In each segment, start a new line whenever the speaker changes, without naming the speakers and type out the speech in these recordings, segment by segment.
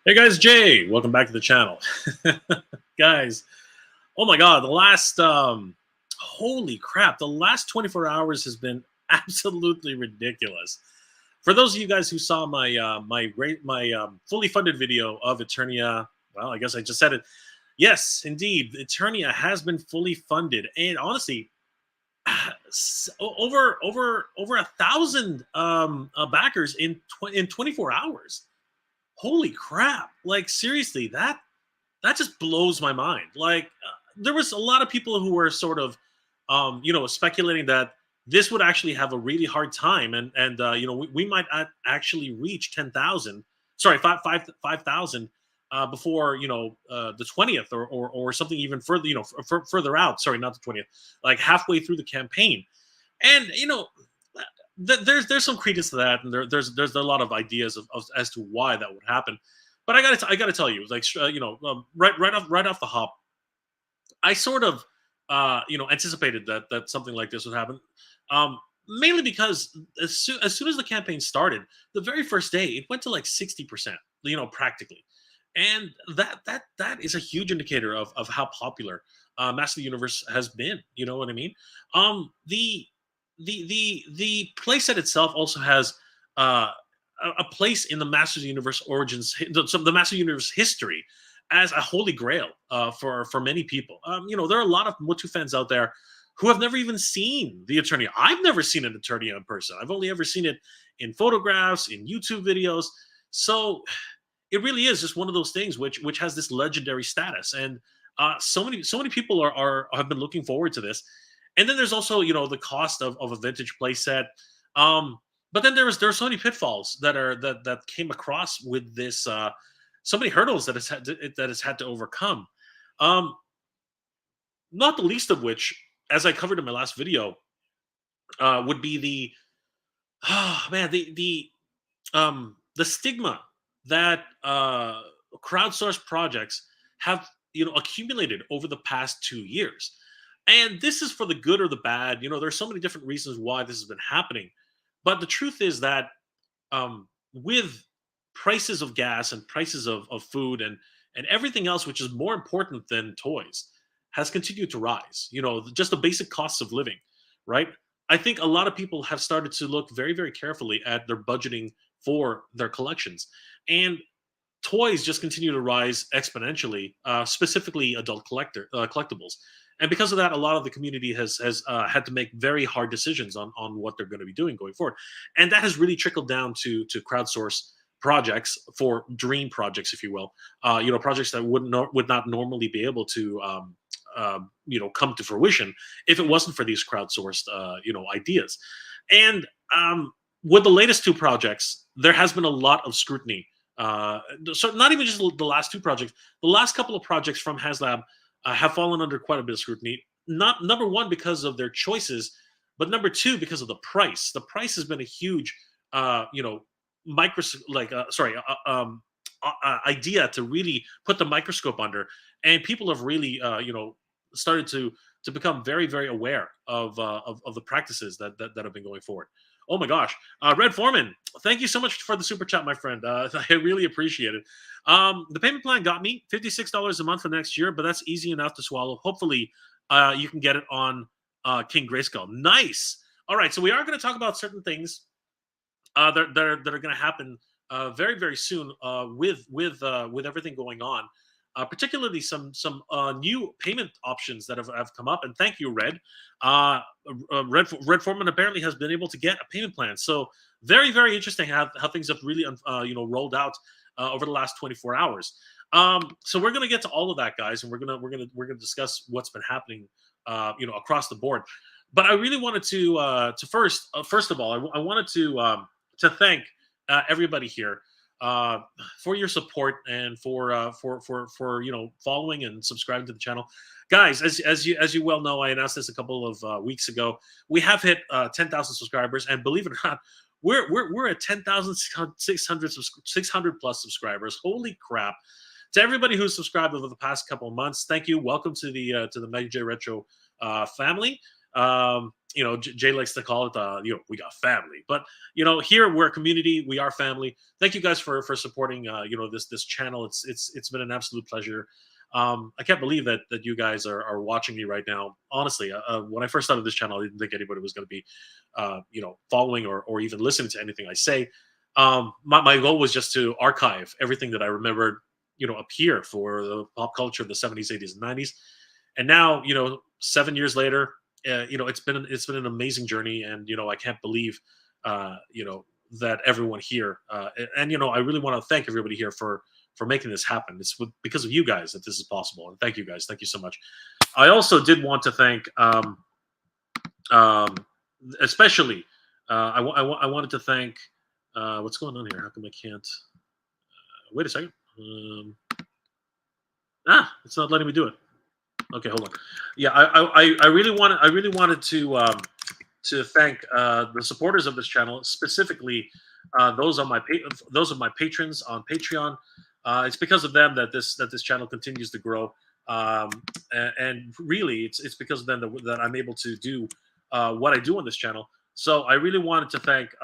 Hey guys, Jay, welcome back to the channel. Guys, oh my god, the last holy crap, the last 24 hours has been absolutely ridiculous. For those of you guys who saw my fully funded video of Eternia, well, I guess I just said it. Yes, indeed, Eternia has been fully funded, and honestly, over 1,000 backers in 24 hours. Holy crap! Like seriously, that just blows my mind. Like there was a lot of people who were sort of, speculating that this would actually have a really hard time, and we might actually reach 10,000. Sorry, 5,000 before the 20th or something even further, further out. Sorry, not the 20th, like halfway through the campaign, and there's some credence to that, and there's a lot of ideas as to why that would happen. But I gotta tell you, like right off the hop, I sort of anticipated that something like this would happen. Mainly because as soon as the campaign started, the very first day it went to like 60%, practically, and that is a huge indicator of how popular Master of the Universe has been. You know what I mean? The playset itself also has uh, a place in the Master of the Universe origins, the Master of the Universe history, as a holy grail for many people. There are a lot of MOTU fans out there who have never even seen the Eternia. I've never seen an Eternia in person. I've only ever seen it in photographs, in YouTube videos. So it really is just one of those things which has this legendary status, and so many people are have been looking forward to this. And then there's also the cost of a vintage playset. But then there's so many pitfalls that came across with this. So many hurdles that it's had to overcome. Um, Not the least of which, as I covered in my last video, would be the oh man the stigma that crowdsourced projects have accumulated over the past 2 years. And this is for the good or the bad. There's so many different reasons why this has been happening. But the truth is that with prices of gas and prices of food and everything else, which is more important than toys, has continued to rise. Just the basic costs of living, right? I think a lot of people have started to look very, very carefully at their budgeting for their collections, and toys just continue to rise exponentially, specifically adult collectibles. And because of that, a lot of the community has had to make very hard decisions on what they're going to be doing going forward, and that has really trickled down to crowdsource projects for dream projects, if you will. Projects that would not normally be able to come to fruition if it wasn't for these crowdsourced ideas. And with the latest two projects, there has been a lot of scrutiny. So not even just the last two projects, the last couple of projects from HasLab have fallen under quite a bit of scrutiny. Not number one because of their choices, but number two because of the price. The price has been a huge, idea to really put the microscope under, and people have really, started to become very, very aware of the practices that have been going forward. Oh my gosh, Red Foreman, thank you so much for the super chat, my friend. I really appreciate it. The payment plan got me $56 a month for next year, but that's easy enough to swallow. Hopefully, you can get it on King Grayskull. Nice. All right, so we are going to talk about certain things that are going to happen very, very soon with everything going on. Particularly some new payment options that have come up. And thank you, Red. Red Foreman apparently has been able to get a payment plan. So very, very interesting how things have really rolled out over the last 24 hours. So we're gonna get to all of that, guys, and we're gonna discuss what's been happening across the board. But I really wanted to first of all, I wanted to thank everybody here for your support and for following and subscribing to the channel, guys. As you well know, I announced this a couple of weeks ago. We have hit 10,000 subscribers, and believe it or not, we're at 10,600 plus subscribers. Holy crap! To everybody who's subscribed over the past couple of months, thank you. Welcome to the Mega J Retro family. Jay likes to call it, we got family. But here we're a community. We are family. Thank you guys for supporting, this channel. It's been an absolute pleasure. I can't believe that you guys are watching me right now. Honestly, when I first started this channel, I didn't think anybody was going to be, following or even listening to anything I say. My goal was just to archive everything that I remembered, up here for the pop culture of the 70s, 80s, and 90s. And now, 7 years later, it's been an amazing journey, and I can't believe, that everyone here, and I really want to thank everybody here for making this happen. It's because of you guys that this is possible, and thank you guys. Thank you so much. I also did want to thank, especially, I wanted to thank. What's going on here? How come I can't? Wait a second. It's not letting me do it. Okay, hold on. Yeah, I really wanted to thank the supporters of this channel, specifically those of my patrons on Patreon. It's because of them that this channel continues to grow, and really it's because of them that I'm able to do what I do on this channel. So I really wanted to thank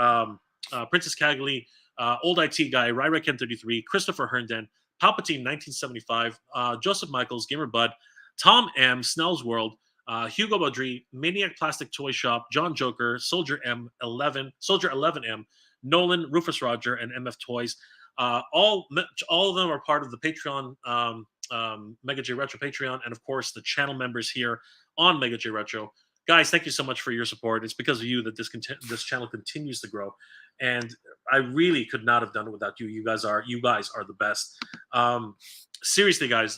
Princess Cagley, Old IT Guy, Ryrecken33, Christopher Herndon, Palpatine 1975, Joseph Michaels, Gamer Bud, Tom M, Snell's World, Hugo Baudry, Maniac Plastic Toy Shop, John Joker, Soldier 11M, Nolan, Rufus Roger, and MF Toys. All of them are part of the Patreon, Mega J Retro Patreon, and of course the channel members here on Mega J Retro. Guys, thank you so much for your support. It's because of you that this channel continues to grow, and I really could not have done it without you. You guys are the best. Seriously, guys.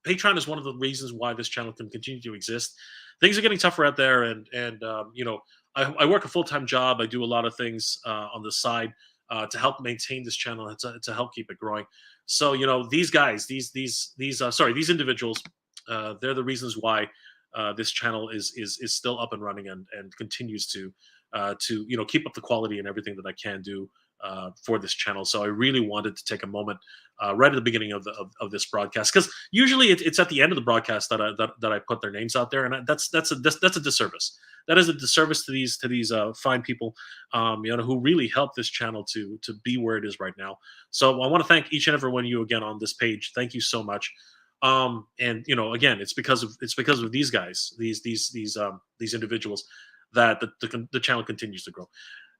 Patreon is one of the reasons why this channel can continue to exist. Things are getting tougher out there, and I work a full-time job. I do a lot of things on the side to help maintain this channel, to help keep it growing. So these guys, these individuals, they're the reasons why this channel is still up and running and continues to keep up the quality and everything that I can do for this channel. So I really wanted to take a moment right at the beginning of this broadcast, because usually it's at the end of the broadcast that I put their names out there, and that's a disservice. That is a disservice to these fine people, who really help this channel to be where it is right now. So I want to thank each and every one of you again on this page. Thank you so much. And again, it's because of these guys, these individuals, that the channel continues to grow.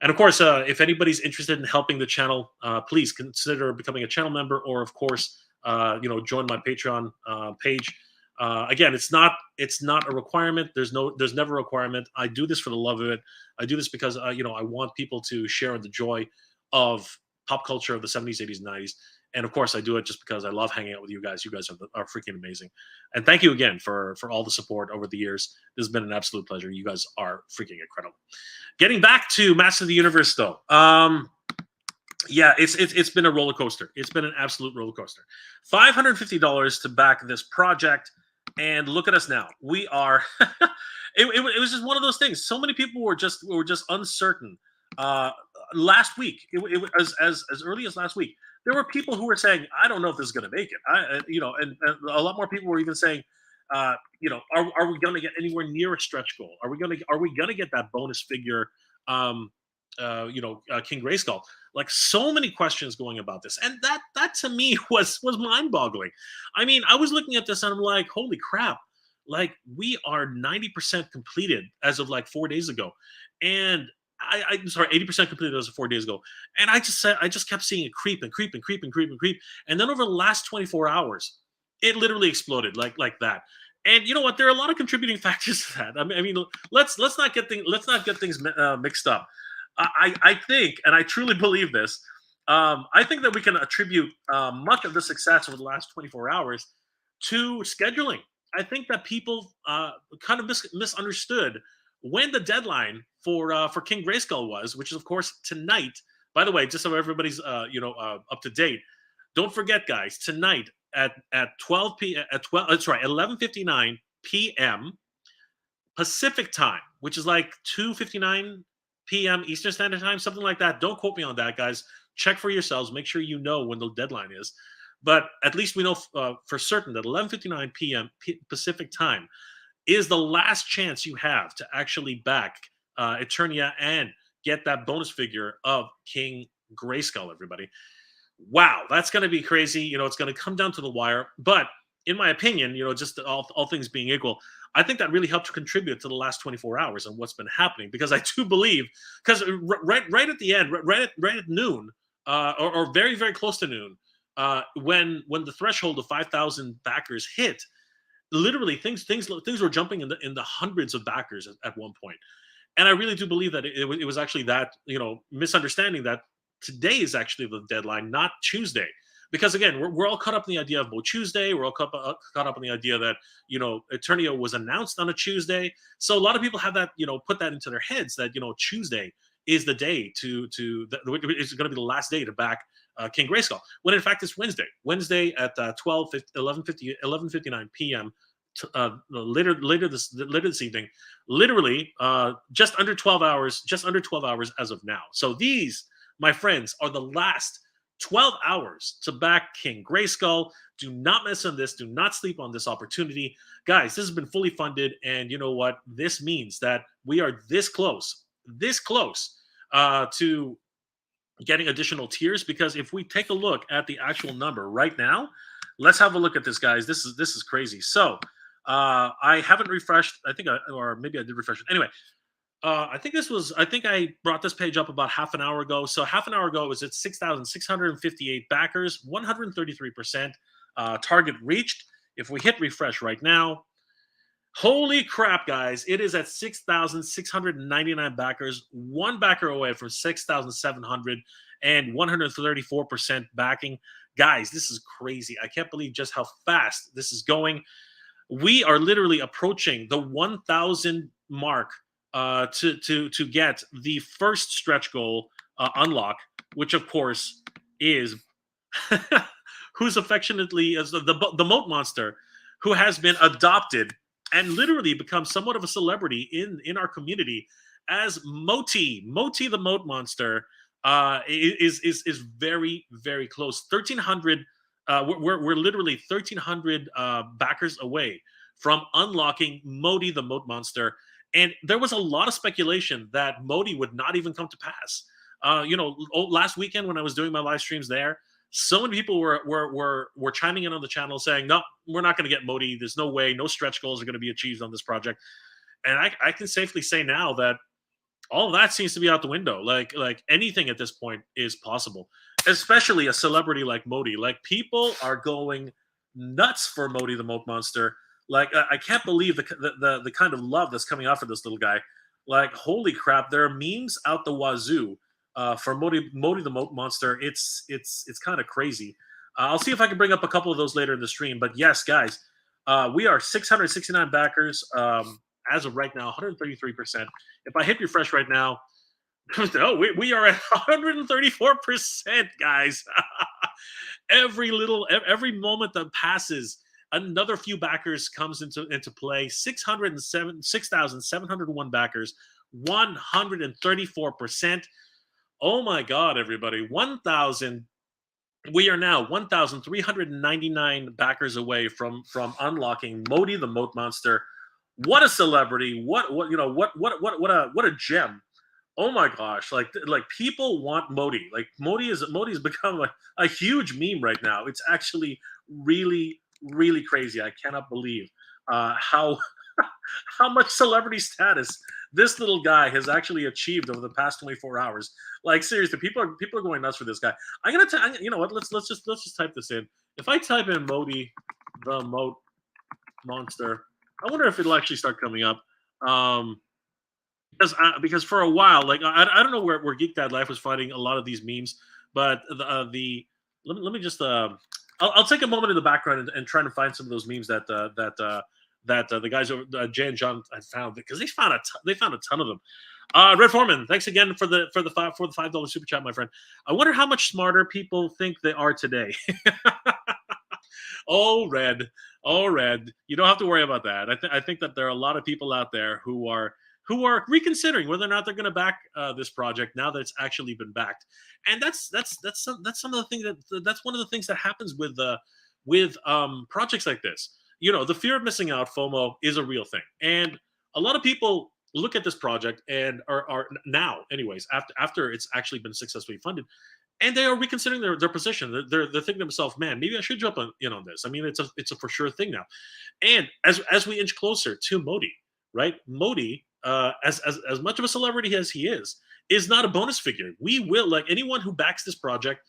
And of course, if anybody's interested in helping the channel, please consider becoming a channel member, or of course, join my Patreon page. Again, it's not a requirement. There's never a requirement. I do this for the love of it. I do this because I want people to share the joy of pop culture of the 70s, 80s, and 90s. And of course, I do it just because I love hanging out with you guys. You guys are freaking amazing. And thank you again for all the support over the years. This has been an absolute pleasure. You guys are freaking incredible. Getting back to Master of the Universe, though. Yeah, it's been a roller coaster. It's been an absolute roller coaster. $550 to back this project, and look at us now. We are. it was just one of those things. So many people were just uncertain. Last week, as early as last week, there were people who were saying, "I don't know if this is going to make it." And a lot more people were even saying, "Are we going to get anywhere near a stretch goal? Are we going to get that bonus figure?" King Grayskull. Like, so many questions going about this, and that to me was mind-boggling. I mean, I was looking at this and I'm like, holy crap! Like, we are 90% completed as of like 4 days ago, and I'm sorry, 80% completed as of 4 days ago. And I just kept seeing it creep and creep and creep and creep and creep. And then over the last 24 hours, it literally exploded like that. And you know what? There are a lot of contributing factors to that. I mean, let's not get things mixed up. I think, and I truly believe this, I think that we can attribute much of the success over the last 24 hours to scheduling. I think that people kind of misunderstood when the deadline for King Grayskull was, which is of course tonight. By the way, just so everybody's up to date, don't forget, guys, tonight at 11:59 p.m. Pacific time, which is like 2:59 p.m. Eastern Standard Time, something like that. Don't quote me on that, guys. Check for yourselves. Make sure you know when the deadline is. But at least we know for certain that 11:59 p.m. Pacific time, is the last chance you have to actually back Eternia and get that bonus figure of King Grayskull, everybody. Wow, that's going to be crazy. It's going to come down to the wire. But in my opinion, just all things being equal, I think that really helped to contribute to the last 24 hours and what's been happening, because I do believe, because right at the end, right at noon, or very very close to noon, when the threshold of 5,000 backers hit, literally things were jumping in the hundreds of backers at one point. And I really do believe that it was actually that misunderstanding that today is actually the deadline, not Tuesday. Because again, we're all caught up in the idea of Mo Tuesday. We're all caught up in the idea that Eternia was announced on a Tuesday. So a lot of people have that put that into their heads that Tuesday is the day it's going to be the last day to back King Grayskull. When in fact it's Wednesday. Wednesday at 11:59 p.m. Later this evening, literally just under 12 hours as of now. So these, my friends, are the last 12 hours to back King Grayskull. Do not miss on this. Do not sleep on this opportunity. Guys, this has been fully funded, and you know what? This means that we are this close to getting additional tiers, because if we take a look at the actual number right now, let's have a look at this, guys. This is crazy. So I haven't refreshed. Or maybe I did refresh it. Anyway, I think I brought this page up about half an hour ago. So half an hour ago, it was at 6,658 backers, 133%. Target reached. If we hit refresh right now, holy crap, guys, it is at 6,699 backers, one backer away from 6,700 and 134% backing. Guys, this is crazy. I can't believe just how fast this is going. We are literally approaching the 1,000 mark to get the first stretch goal unlock, which of course is who's affectionately as the Moat Monster, who has been adopted and literally become somewhat of a celebrity in our community as Moti the Moat Monster. Is very very close. 1,300. We're literally 1,300 backers away from unlocking Moti the Moat Monster. And there was a lot of speculation that Moti would not even come to pass. Last weekend when I was doing my live streams there, so many people were chiming in on the channel saying, no, we're not going to get Moti. There's no way. No stretch goals are going to be achieved on this project. And I can safely say now that all of that seems to be out the window. Like anything at this point is possible, especially a celebrity like Moti. Like, people are going nuts for Moti the Moat Monster. Like, I can't believe the kind of love that's coming out for this little guy. Like, holy crap, there are memes out the wazoo for Moti the Moat Monster. It's kind of crazy. I'll see if I can bring up a couple of those later in the stream. But yes, guys, we are 669 backers as of right now, 133%. If I hit refresh right now, we are at 134%, guys. Every moment that passes, another few backers comes into play. 6,701 backers, 134%. Oh my God, everybody! 1,000. We are now 1,399 backers away from unlocking Moti the Moat Monster. What a celebrity! What a gem! Oh my gosh! Like people want Moti. Like Moti has become a huge meme right now. It's actually really really crazy. I cannot believe how much celebrity status this little guy has actually achieved over the past 24 hours. Like, seriously, people are going nuts for this guy. You know what? Let's just type this in. If I type in Moti the Moat Monster, I wonder if it'll actually start coming up. Because for a while, like I don't know where Geek Dad Life was finding a lot of these memes, but let me just I'll take a moment in the background and try to find some of those memes that the guys over Jay and John had found, because they found a ton of them. Red Foreman, thanks again for the $5 super chat, my friend. I wonder how much smarter people think they are today. Oh, Red, you don't have to worry about that. I think that there are a lot of people out there who are reconsidering whether or not they're going to back this project now that it's actually been backed. And that's some of the things that's one of the things that happens with projects like this. the fear of missing out, FOMO, is a real thing, and a lot of people look at this project and are now, anyways, after it's actually been successfully funded, and they are reconsidering their position. They're thinking to themselves, man, maybe I should jump in on this. I mean, it's a for sure thing now. And as we inch closer to Modi, right? Modi, as much of a celebrity as he is not a bonus figure. We will, like, anyone who backs this project,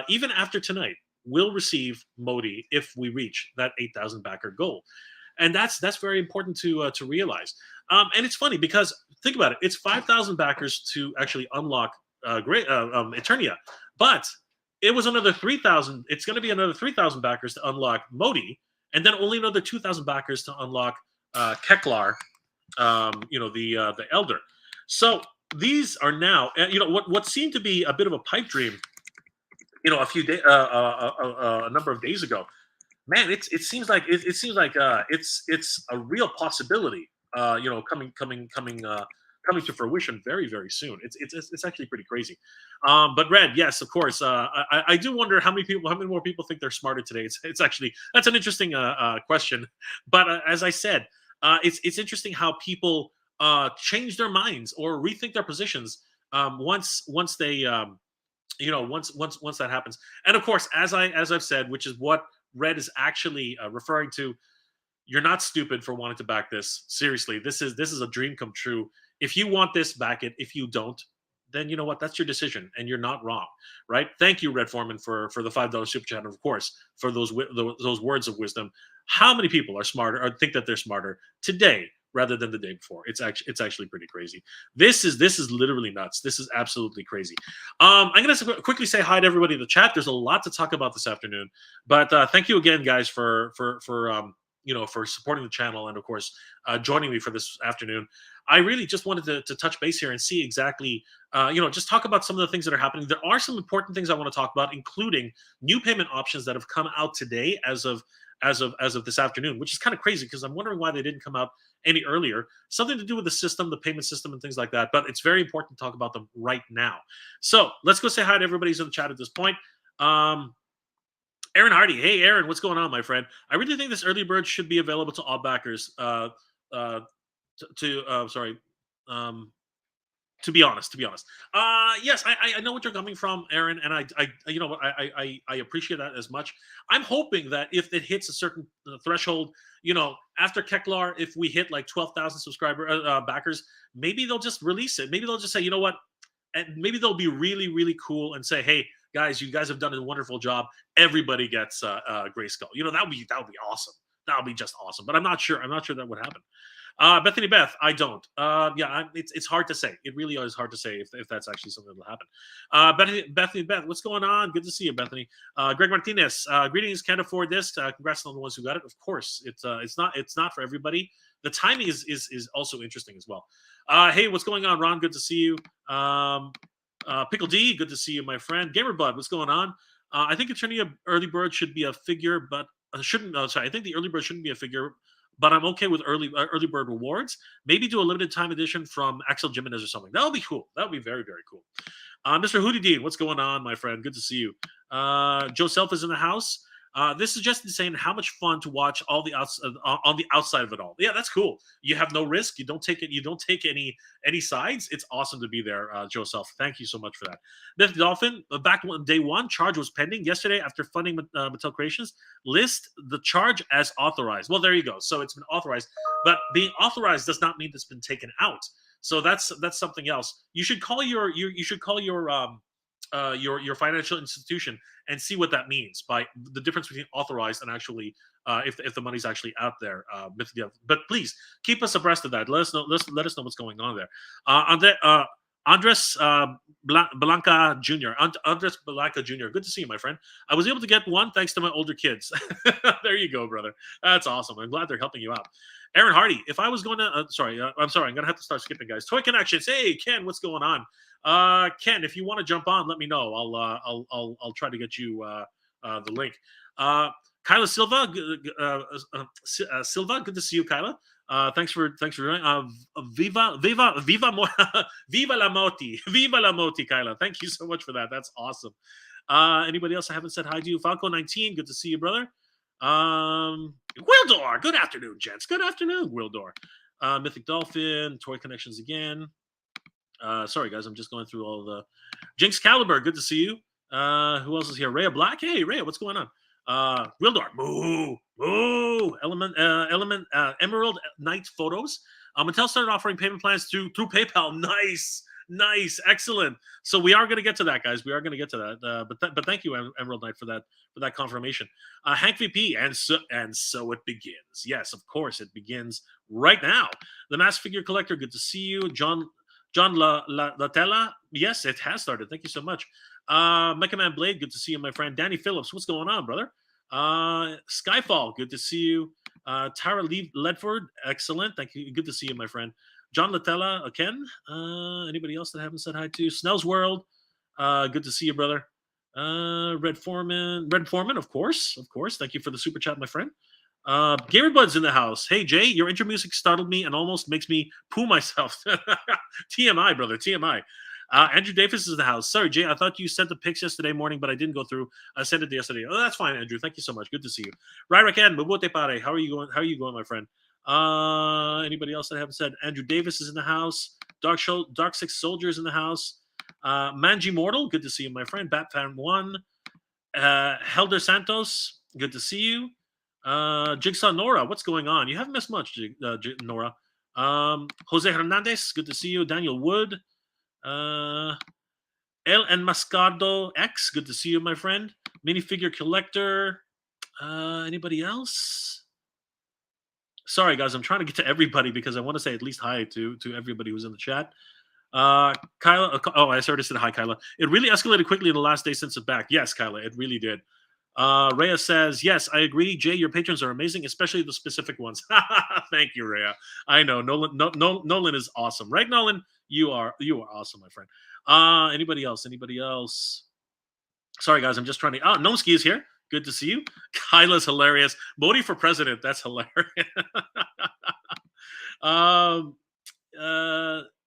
even after tonight, will receive Modi if we reach that 8,000 backer goal. And that's very important to realize. And it's funny because think about it. It's 5,000 backers to actually unlock Eternia, but it was another 3,000. It's going to be another 3,000 backers to unlock Modi, and then only another 2,000 backers to unlock Keklar, the Elder. So these are now, what seemed to be a bit of a pipe dream, a few days, a number of days ago. Man, it seems like it's a real possibility. Coming to fruition very, very soon. It's actually pretty crazy. But Red, yes, of course. I do wonder how many more people think they're smarter today. It's actually, that's an interesting question. But as I said, it's interesting how people change their minds or rethink their positions once they once that happens. And of course, as I've said, which is what Red is actually referring to. You're not stupid for wanting to back this. Seriously, this is a dream come true. If you want this, back it. If you don't, then you know what? That's your decision, and you're not wrong, right? Thank you, Red Foreman, for the $5 super chat, and of course for those words of wisdom. How many people are smarter or think that they're smarter today rather than the day before? It's actually pretty crazy. This is literally nuts. This is absolutely crazy. I'm going to quickly say hi to everybody in the chat. There's a lot to talk about this afternoon, but thank you again, guys, for supporting the channel and of course joining me for this afternoon. I really just wanted to touch base here and see exactly, just talk about some of the things that are happening. There are some important things I want to talk about, including new payment options that have come out today as of this afternoon, which is kind of crazy because I'm wondering why they didn't come out any earlier. Something to do with the system, the payment system, and things like that. But it's very important to talk about them right now. So let's go say hi to everybody who's in the chat at this point. Aaron Hardy. Hey, Aaron, what's going on, my friend? I really think this early bird should be available to all backers. To be honest. Yes, I know what you're coming from, Aaron, and I appreciate that as much. I'm hoping that if it hits a certain threshold, after Keklar, if we hit like 12,000 subscriber backers, maybe they'll just release it. Maybe they'll just say, you know what, and maybe they'll be really, really cool and say, hey, guys, you guys have done a wonderful job. Everybody gets Grayskull. That would be awesome. That would be just awesome. But I'm not sure that would happen. Bethany Beth, I don't. It's hard to say. It really is hard to say if that's actually something that'll happen. Bethany Beth, what's going on? Good to see you, Bethany. Greg Martinez, greetings. Can't afford this. Congrats on the ones who got it. Of course, it's not for everybody. The timing is also interesting as well. Hey, what's going on, Ron? Good to see you. Pickle D, good to see you, my friend. Gamer Bud, what's going on? I think Eternia early bird should be a figure, but shouldn't. I think the early bird shouldn't be a figure, but I'm okay with early bird rewards. Maybe do a limited time edition from Axel Jimenez or something. That would be cool. That would be very, very cool. Mr. Hootie Dean, what's going on, my friend? Good to see you. Joe Self is in the house. This is just insane how much fun to watch all the on the outside of it all. Yeah, that's cool. You have no risk. You don't take it. You don't take any sides. It's awesome to be there, Joseph. Thank you so much for that. Myth Dolphin, back day one, charge was pending yesterday after funding Mattel Creations. List the charge as authorized. Well, there you go. So it's been authorized, but being authorized does not mean it's been taken out. So that's something else. You should call your financial institution and see what that means by the difference between authorized and actually if the money's actually out there. But please keep us abreast of that. Let us know. Let us know what's going on there. Andres Blanca Jr. Andres Blanca Jr. Good to see you, my friend. I was able to get one thanks to my older kids. There you go, brother. That's awesome. I'm glad they're helping you out. Aaron Hardy, if I was going to, I'm sorry, I'm going to have to start skipping, guys. Toy Connections. Hey, Ken, what's going on? Ken, if you want to jump on, let me know. I'll try to get you the link. Kyla Silva, Silva, good to see you, Kyla. Thanks for joining. Viva la Moti, Viva la Moti, Kyla. Thank you so much for that. That's awesome. Anybody else I haven't said hi to? Falco 19, good to see you, brother. Wildor, good afternoon, gents. Good afternoon, Wildor. Mythic Dolphin, Toy Connections again. Sorry, guys, I'm just going through all the Jinx Caliber. Good to see you. Who else is here? Rhea Black. Hey, Rhea, what's going on? Wildor, moo, moo. Element, Emerald Knight photos. Mattel started offering payment plans through PayPal. Nice, excellent. So we are going to get to that, guys. We are going to get to that. But thank you, Emerald Knight, for that confirmation. Hank VP, and so it begins. Yes, of course, it begins right now. The Mass Figure Collector. Good to see you, John Latella. Yes, it has started. Thank you so much. Mecha Man Blade. Good to see you, my friend. Danny Phillips. What's going on, brother? Skyfall. Good to see you. Tara Ledford. Excellent. Thank you. Good to see you, my friend. John Latella, Ken. Anybody else that I haven't said hi to? Snell's World. Good to see you, brother. Red Foreman, of course. Thank you for the super chat, my friend. Gamer Bud's in the house. Hey, Jay, your intro music startled me and almost makes me poo myself. TMI, brother, TMI. Andrew Davis is in the house. Sorry, Jay, I thought you sent the pics yesterday morning, but I didn't go through. I sent it yesterday. Oh, that's fine, Andrew. Thank you so much. Good to see you. Ryrakan, mabuti pare. How are you going, my friend? Anybody else that I haven't said? Andrew Davis is in the house. Dark Six Soldiers in the house. Manji Mortal, good to see you, my friend. Batfan 1. Helder Santos, good to see you. Jigsaw Nora, what's going on? You haven't missed much, Nora. Jose Hernandez, good to see you. Daniel Wood. El Enmascarado X, good to see you, my friend. Minifigure Collector. Anybody else? Sorry, guys, I'm trying to get to everybody because I want to say at least hi to everybody who's in the chat. Kyla, I already said hi, Kyla. It really escalated quickly in the last day since it's back. Yes, Kyla, it really did. Rhea says, yes, I agree. Jay, your patrons are amazing, especially the specific ones. Thank you, Rhea. I know Nolan is awesome, right, Nolan? You are awesome, my friend. Anybody else? Sorry, guys, I'm just trying to. Nomski is here. Good to see you. Kyla's hilarious. Modi for president. That's hilarious.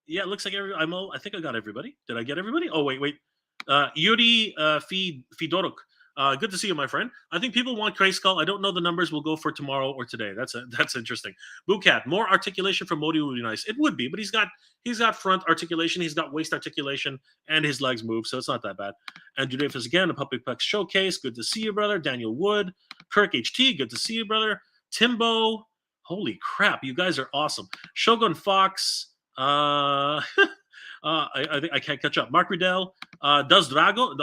Yeah, it looks like I think I got everybody. Did I get everybody? Oh, wait. Yuri Fidoruk. Good to see you, my friend. I think people want Grayskull. I don't know the numbers. We'll go for tomorrow or today. That's interesting. Boocat, more articulation from MOTU would be nice. It would be, but he's got front articulation, he's got waist articulation, and his legs move, so it's not that bad. Andrew Davis again, a Puppet Plex Showcase. Good to see you, brother. Daniel Wood, Kirk HT. Good to see you, brother. Timbo. Holy crap, you guys are awesome. Shogun Fox. I can't catch up. Mark Riddell, Deus Drago,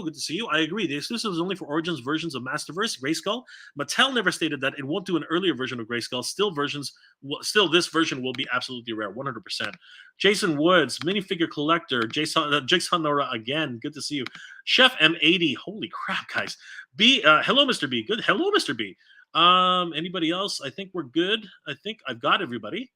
good to see you. I agree. The exclusive is only for Origins versions of Masterverse, Grayskull. Mattel never stated that it won't do an earlier version of Grayskull. Still, this version will be absolutely rare, 100%. Jason Woods, minifigure collector, Jigsaw Nora again. Good to see you. Chef M80, holy crap, guys. Hello, Mr. B. Good. Hello, Mr. B. Anybody else? I think we're good. I think I've got everybody.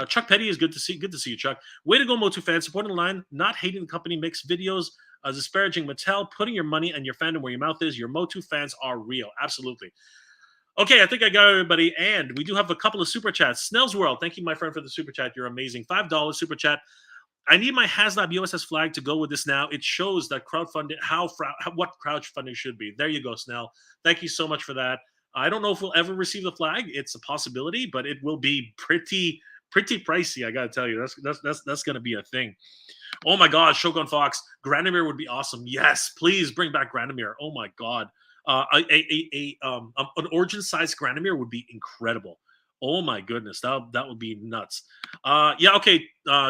Chuck Petty is good to see you, Chuck. Way to go, MOTU fans. Supporting the line, not hating the company, makes videos disparaging Mattel, putting your money and your fandom where your mouth is. Your MOTU fans are real. Absolutely. Okay, I think I got everybody. And we do have a couple of super chats. Snell's World, thank you, my friend, for the super chat. You're amazing. $5 super chat. I need my HasLab USS flag to go with this now. It shows that crowdfunding, what crowdfunding should be. There you go, Snell. Thank you so much for that. I don't know if we'll ever receive the flag. It's a possibility, but it will be pretty pricey, I gotta tell you. That's gonna be a thing. Oh my god, Shogun Fox, Granamir would be awesome. Yes, please bring back Granamir. Oh my god, an origin size Granamir would be incredible. Oh my goodness, that would be nuts. Yeah, okay,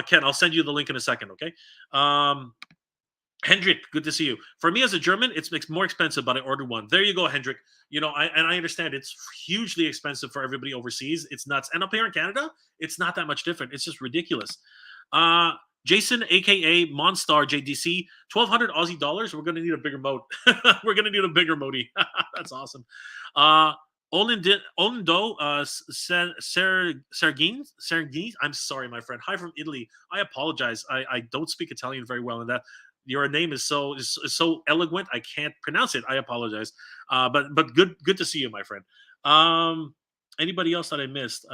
Ken, I'll send you the link in a second. Okay. Hendrik, good to see you. For me as a German, it's more expensive, but I ordered one. There you go, Hendrik. You know, I understand it's hugely expensive for everybody overseas. It's nuts. And up here in Canada, it's not that much different. It's just ridiculous. Jason, aka Monstar JDC, 1,200 Aussie dollars. We're gonna need a bigger moat. We're gonna need a bigger modi. That's awesome. Olindo Sergin. I'm sorry, my friend. Hi from Italy. I apologize. I don't speak Italian very well, and that your name is so eloquent. I can't pronounce it. I apologize. But good to see you, my friend. Anybody else that I missed?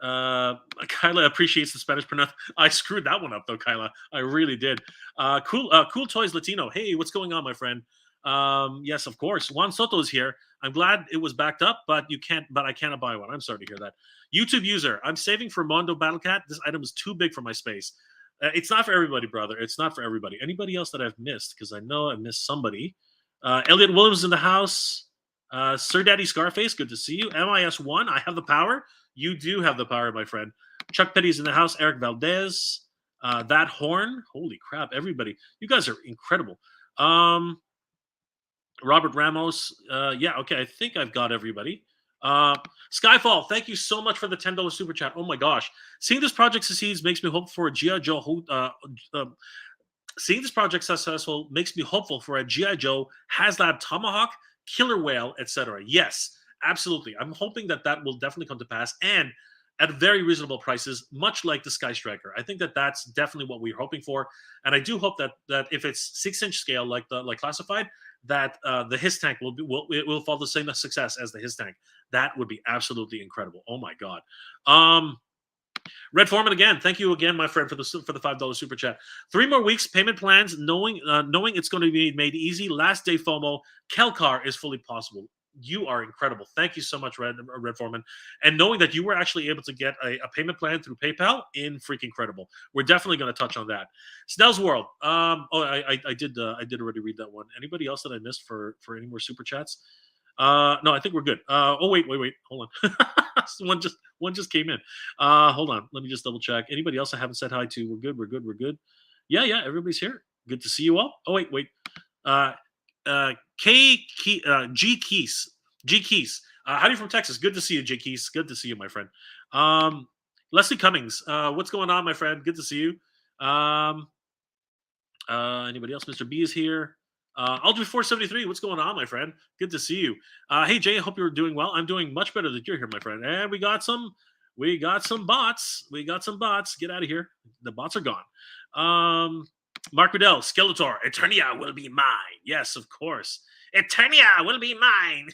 Kyla appreciates the Spanish pronoun. I screwed that one up though, Kyla. I really did. Cool Toys Latino. Hey, what's going on, my friend? Yes, of course. Juan Soto is here. I'm glad it was backed up, but you can't. But I cannot buy one. I'm sorry to hear that. YouTube user, I'm saving for Mondo Battlecat. This item is too big for my space. It's not for everybody, brother. It's not for everybody. Anybody else that I've missed? Because I know I missed somebody. Elliot Williams in the house. Sir Daddy Scarface, good to see you. MIS1, I have the power. You do have the power, my friend. Chuck Petty's in the house. Eric Valdez. That Horn. Holy crap, everybody. You guys are incredible. Robert Ramos. Yeah, okay. I think I've got everybody. Skyfall, thank you so much for the $10 super chat. Oh my gosh. Seeing this project succeeds makes me hope for a G.I. Joe. Seeing this project successful makes me hopeful for a G.I. Joe, HasLab Tomahawk, Killer Whale, etc. Yes, absolutely. I'm hoping that that will definitely come to pass and at very reasonable prices, much like the Sky Striker. I think that that's definitely what we're hoping for, and I do hope that if it's 6-inch scale like Classified, that the His Tank will follow the same success as the His Tank. That would be absolutely incredible. Oh my god. Red Foreman again. Thank you again, my friend, for the $5 super chat. 3 more weeks payment plans, knowing it's going to be made easy. Last day FOMO. Kelcar is fully possible. You are incredible. Thank you so much, Red Foreman. And knowing that you were actually able to get a payment plan through PayPal, freaking incredible. We're definitely going to touch on that. Snell's World. I did already read that one. Anybody else that I missed for any more super chats? No, I think we're good. Wait. Hold on. one just came in. Hold on. Let me just double check. Anybody else I haven't said hi to? We're good. Yeah. Everybody's here. Good to see you all. Oh, wait. G Keys. Howdy from Texas. Good to see you, G Keys. Good to see you, my friend. Leslie Cummings. What's going on, my friend? Good to see you. Anybody else? Mr. B is here. Aldrich 473, what's going on, my friend? Good to see you. Hey Jay, I hope you're doing well. I'm doing much better that you're here, my friend. And we got some bots. Get out of here. The bots are gone. Mark Riddell, Skeletor, Eternia will be mine. Yes, of course. Eternia will be mine.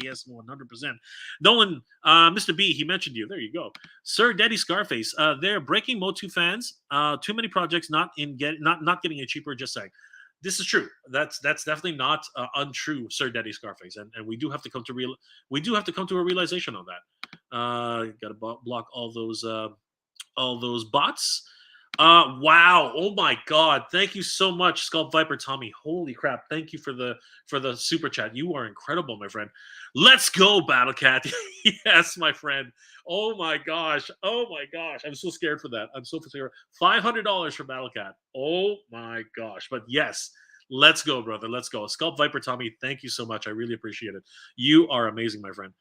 Yes, 100%. Nolan, Mr. B, he mentioned you. There you go. Sir Daddy Scarface. They're breaking MOTU fans. Too many projects not getting it cheaper, just saying. This is true. That's definitely not untrue, Sir Daddy Scarface, and we do have to come to a realization on that. Got to block all those bots. Wow! Oh my God! Thank you so much, Sculpt Viper Tommy. Holy crap! Thank you for the super chat. You are incredible, my friend. Let's go, Battlecat. Yes, my friend. Oh my gosh! I'm so scared for that. I'm so scared. $500 for Battlecat. Oh my gosh! But yes, let's go, brother. Let's go. Sculpt Viper Tommy. Thank you so much. I really appreciate it. You are amazing, my friend.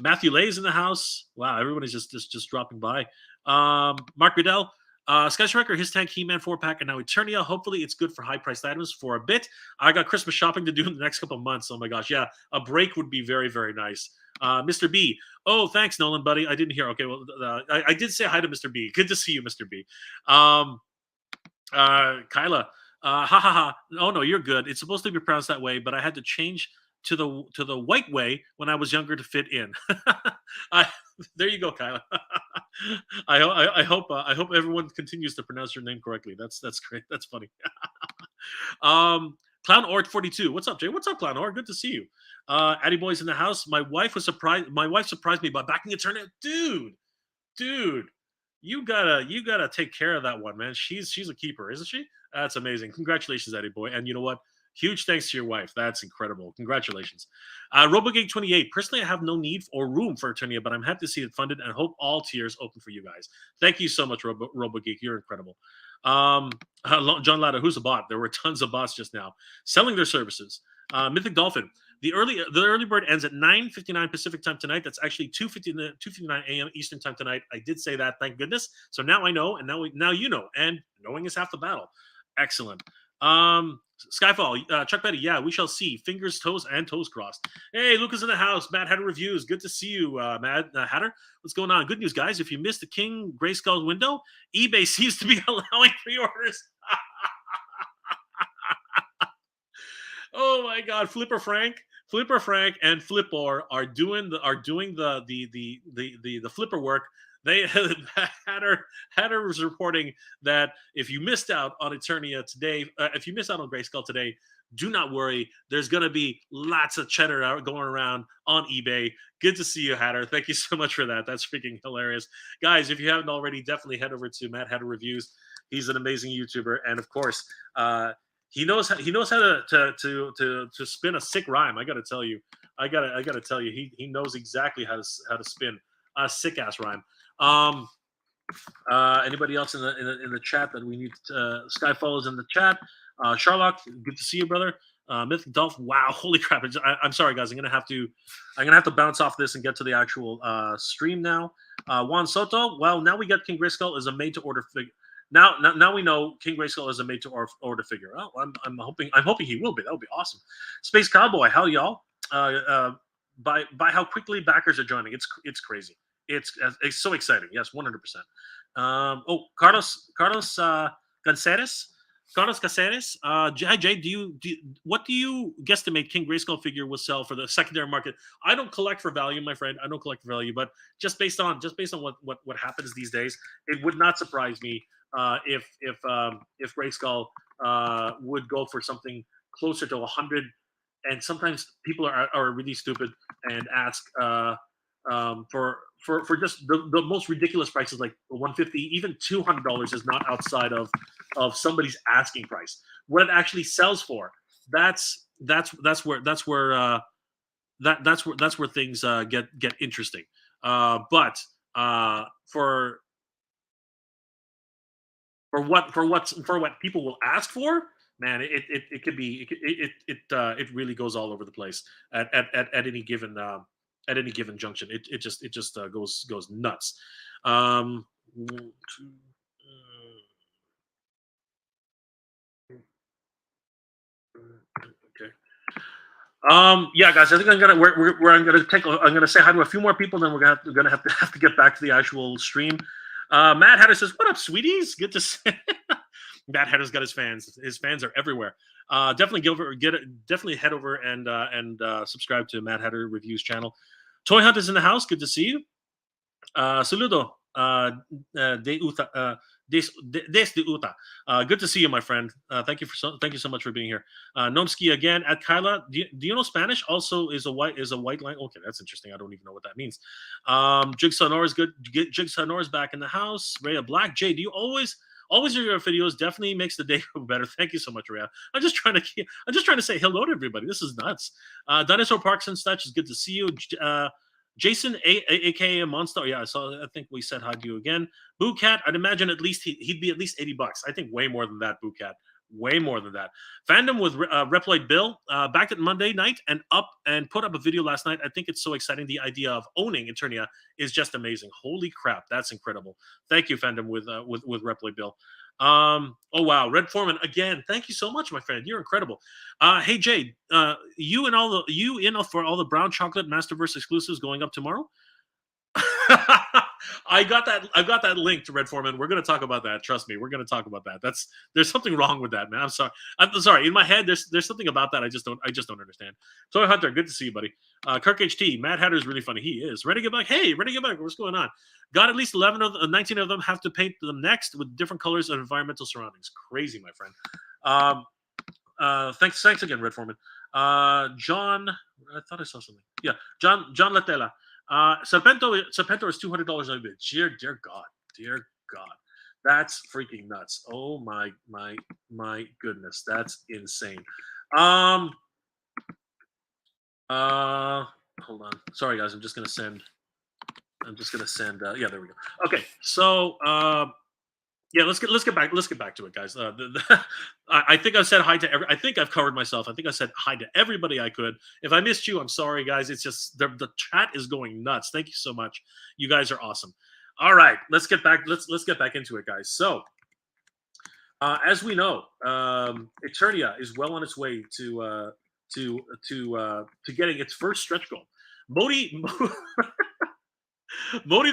Matthew Lay's in the house. Wow, everybody's just dropping by. Mark Riddell. Sky Striker, His Tank, He-Man 4-pack, and now Eternia. Hopefully it's good for high-priced items for a bit. I got Christmas shopping to do in the next couple of months. Oh my gosh, yeah. A break would be very, very nice. Mr. B. Oh, thanks, Nolan, buddy. I didn't hear. Okay, well, I did say hi to Mr. B. Good to see you, Mr. B. Kyla. Oh, no, you're good. It's supposed to be pronounced that way, but I had to change to the white way when I was younger to fit in. There you go, Kyla. I hope everyone continues to pronounce your name correctly. That's great. That's funny. Clown Ort 42. What's up, Jay? What's up, Clown Ort? Good to see you. Addy Boy's in the house. My wife surprised me by backing Eternia. Dude, you gotta take care of that one, man. She's a keeper, isn't she? That's amazing. Congratulations, Addy Boy. And you know what? Huge thanks to your wife. That's incredible. Congratulations. RoboGeek28. Personally, I have no need or room for Eternia, but I'm happy to see it funded and hope all tiers open for you guys. Thank you so much, RoboGeek. You're incredible. John Latta, who's a bot? There were tons of bots just now selling their services. Mythic Dolphin. The early bird ends at 9:59 Pacific time tonight. That's actually 2:59 a.m. Eastern time tonight. I did say that. Thank goodness. So now I know, and now you know. And knowing is half the battle. Excellent. Skyfall, Chuck Betty, yeah, we shall see. Fingers, toes, and toes crossed. Hey, Lucas in the house. Matt Hatter Reviews. Good to see you, Matt Hatter. What's going on? Good news, guys. If you missed the King Grayskull window, eBay seems to be allowing pre-orders. Oh my God, Flipper Frank, and Flipper are doing the Flipper work. Hatter was reporting that if you missed out on Eternia today, if you missed out on Grayskull today, Do not worry. There's going to be lots of cheddar out going around on eBay. Good to see you, Hatter. Thank you so much for that. That's freaking hilarious. Guys, if you haven't already, definitely head over to Matt Hatter Reviews. He's an amazing YouTuber. And of course, he knows how to spin a sick rhyme. I got to tell you. I gotta tell you, he knows exactly how to spin a sick ass rhyme. Anybody else in the chat that we need? Sky follows in the chat. Sherlock, good to see you, brother. Myth Dolph, wow, holy crap! I'm sorry, guys. I'm gonna have to bounce off this and get to the actual stream now. Juan Soto, well, now we got King Grayskull as a made to order figure. Now we know King Grayskull is a made to order figure. Oh, I'm hoping he will be. That would be awesome. Space Cowboy, how y'all? By how quickly backers are joining. It's crazy. It's so exciting. Yes, 100%. Carlos Ganceres. Carlos Caceres. Hi Jay, what do you guesstimate King Grayskull figure will sell for the secondary market? I don't collect for value, my friend. I don't collect for value, but just based on what happens these days, it would not surprise me if Grayskull would go for something closer to 100. And sometimes people are really stupid and ask for just the most ridiculous prices, like $150, even $200 is not outside of somebody's asking price. What it actually sells for, that's where things get interesting. But for what people will ask for, man, it could be it really goes all over the place at any given junction. It just goes nuts. Okay. Yeah, guys, I think I'm gonna say hi to a few more people, then we're gonna have to get back to the actual stream. Matt Hatter says, "What up, sweeties? Good to see." Matt Hatter's got his fans. His fans are everywhere. Definitely definitely head over and subscribe to Matt Hatter Reviews channel. Toy Hunt is in the house. Good to see you. Saludo. De Uta. Desde Uta. Good to see you, my friend. Thank you so much for being here. Nomski again at Kyla. Do you know Spanish? Also is a white line. Okay, that's interesting. I don't even know what that means. Jigsaw Nora's good. Jigsaw Nora's back in the house. Rhea Black. Jay, do you always your videos? Definitely makes the day better. Thank you so much, Rhea. I'm just trying to say hello to everybody. This is nuts. Dinosaur Parks and such is good to see you. Jason, aka Monster. Yeah, I think we said hi to you again. Boo Cat, I'd imagine at least he'd be at least $80. I think way more than that, Boo Cat. Way more than that. Fandom with Reploid Bill back at Monday night and put up a video last night. I think it's so exciting. The idea of owning Eternia is just amazing. Holy crap, that's incredible. Thank you, Fandom with Reploid Bill. Oh wow, Red Foreman again. Thank you so much, my friend. You're incredible. Hey Jade, you in for all the brown chocolate Masterverse exclusives going up tomorrow? I got that link to Red Foreman. We're going to talk about that. Trust me, we're going to talk about that. There's something wrong with that, man. I'm sorry. In my head, there's something about that I just don't understand. Toy Hunter, good to see you, buddy. Kirk HT, Mad Hatter is really funny. He is. Ready to get back? Hey, ready to get back? What's going on? Got at least 19 of them have to paint them next with different colors of environmental surroundings. Crazy, my friend. Thanks again, Red Foreman. John, I thought I saw something. Yeah, John Latela. Serpento is $200 a bit. Dear God, that's freaking nuts. Oh my goodness, that's insane. Hold on. Sorry guys, I'm just gonna send. Yeah, there we go. Okay, so yeah, let's get back to it, guys. I think I've said hi to I think I've covered myself. I think I said hi to everybody I could. If I missed you, I'm sorry, guys. It's just the chat is going nuts. Thank you so much. You guys are awesome. All right, let's get back. Let's get back into it, guys. So, as we know, Eternia is well on its way to getting its first stretch goal. Modi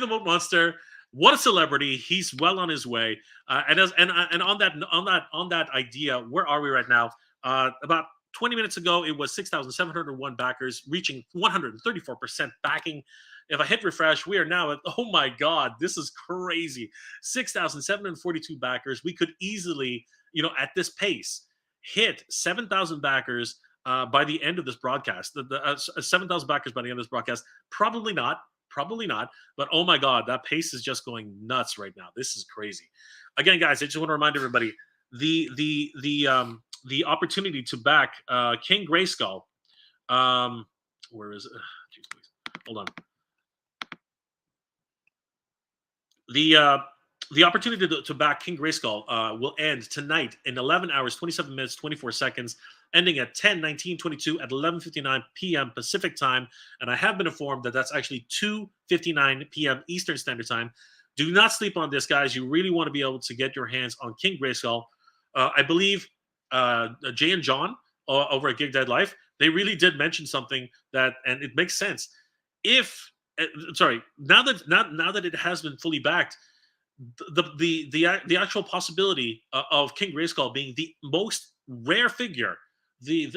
the Moat Monster. What a celebrity! He's well on his way. And on that idea, where are we right now? About 20 minutes ago, it was 6,701 backers, reaching 134% backing. If I hit refresh, we are now at, oh my God, this is crazy. 6,742 backers. We could easily, at this pace, hit 7,000 backers by the end of this broadcast. 7,000 backers by the end of this broadcast. Probably not. Probably not. But oh my God, that pace is just going nuts right now. This is crazy. Again, guys, I just want to remind everybody the opportunity to back King Grayskull. Where is it? Jeez, please. Hold on. The opportunity to back King Grayskull will end tonight in 11 hours, 27 minutes, 24 seconds, ending at 10:19:22 at 11:59 p.m. Pacific time. And I have been informed that that's actually 2:59 p.m. Eastern Standard Time. Do not sleep on this, guys. You really want to be able to get your hands on King Grayskull. I believe Jay and John over at Gig Dead Life, they really did mention something that, and it makes sense. If now that it has been fully backed, the actual possibility of King Grayskull being the most rare figure, the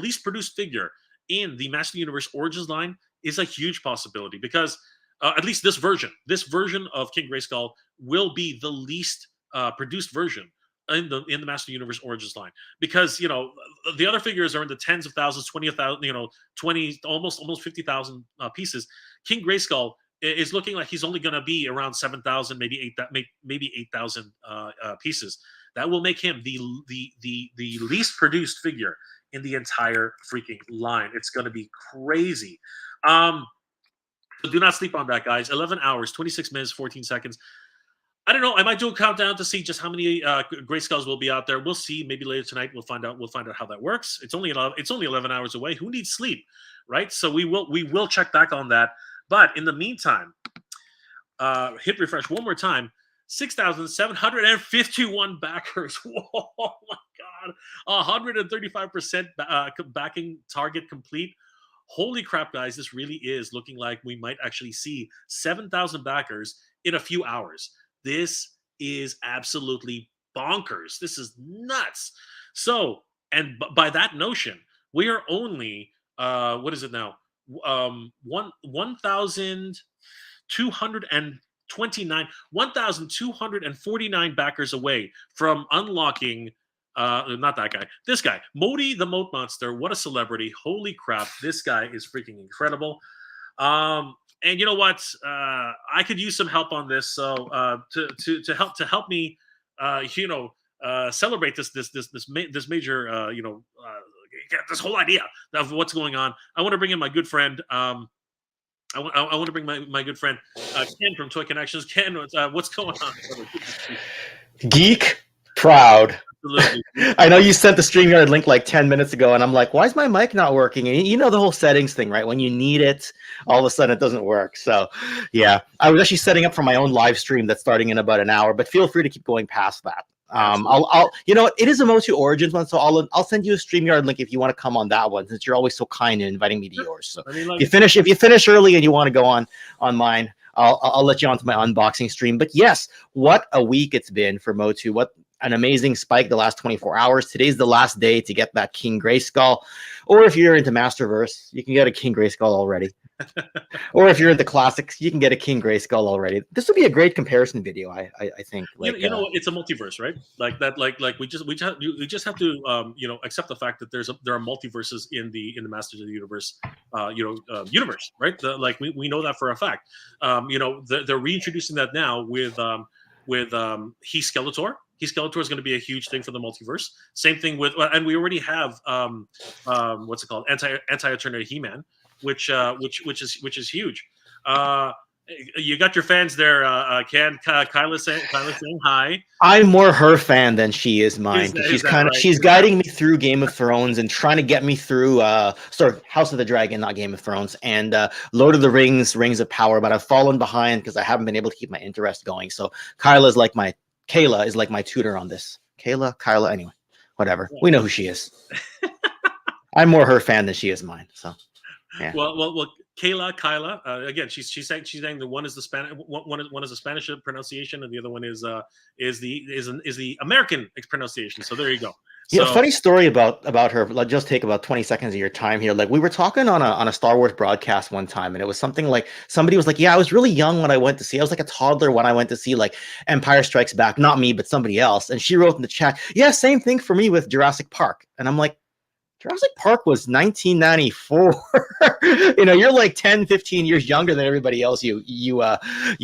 least produced figure in the Master of the Universe Origins line is a huge possibility, because at least this version of King Grayskull will be the least produced version in the Master Universe Origins line, because the other figures are in the tens of thousands, 20,000, 20, almost 50,000 pieces. King Grayskull is looking like he's only going to be around 7,000, maybe 8,000 pieces. That will make him the least produced figure in the entire freaking line. It's going to be crazy. So do not sleep on that, guys. 11 hours, 26 minutes, 14 seconds. I don't know. I might do a countdown to see just how many Grayskulls will be out there. We'll see. Maybe later tonight we'll find out. We'll find out how that works. It's only 11 hours away. Who needs sleep, right? So we will check back on that. But in the meantime, hit refresh one more time. 6,751 backers. Whoa, oh my God. 135% backing target complete. Holy crap, guys. This really is looking like we might actually see 7,000 backers in a few hours. This is absolutely bonkers. This is nuts. So, and by that notion, we are only, what is it now? 1,249 backers away from unlocking, not that guy, this guy, MOTU the Moat Monster. What a celebrity. Holy crap. This guy is freaking incredible. And you know what? I could use some help on this. So to help me, celebrate this major, this whole idea of what's going on. I want to bring in my good friend. I want to bring my good friend Ken from Toy Connections. Ken, what's going on?
Geek proud.
Absolutely.
I know you sent the StreamYard link like 10 minutes ago, and I'm like, why is my mic not working? And you know the whole settings thing, right? When you need it, all of a sudden it doesn't work. So, yeah, I was actually setting up for my own live stream that's starting in about an hour, but feel free to keep going past that. I'll you know what? It is a MOTU Origins one, so I'll send you a StreamYard link if you want to come on that one, since you're always so kind in inviting me to yours. So, if you finish early and you want to go on mine, I'll let you on to my unboxing stream. But yes, what a week it's been for MOTU. What an amazing spike the last 24 hours. Today's the last day to get that King Grayskull. Or if you're into Masterverse, you can get a King Grayskull already. Or if you're into classics, you can get a King Grayskull already. This would be a great comparison video, I think. Like,
it's a multiverse, right? Like that, like we just have to accept the fact that there are multiverses in the Masters of the Universe universe, right? We know that for a fact. They're reintroducing that now with He Skeletor. He Skeletor is going to be a huge thing for the multiverse. Same thing with, and we already have what's it called, Anti-Eternia He-Man, which is huge. You got your fans there, Ken. Kyla saying hi.
I'm more her fan than she is mine. She's guiding me through Game of Thrones and trying to get me through House of the Dragon, not Game of Thrones, and Lord of the Rings, Rings of Power. But I've fallen behind because I haven't been able to keep my interest going. So Kayla is like my tutor on this. Kyla, anyway, whatever. We know who she is. I'm more her fan than she is mine. So, yeah.
Well, Kyla. Again, she's saying the one is the Spanish one is the Spanish pronunciation, and the other one is the American pronunciation. So there you go.
Yeah,
So
funny story about her. Like, just take about 20 seconds of your time here. Like, we were talking on a Star Wars broadcast one time, and it was something like somebody was like, "Yeah, I was really young when I went to see. I was like a toddler when I went to see like Empire Strikes Back. Not me, but somebody else." And she wrote in the chat, "Yeah, same thing for me with Jurassic Park." And I'm like, Jurassic Park was 1994. You're like 10, 15 years younger than everybody else you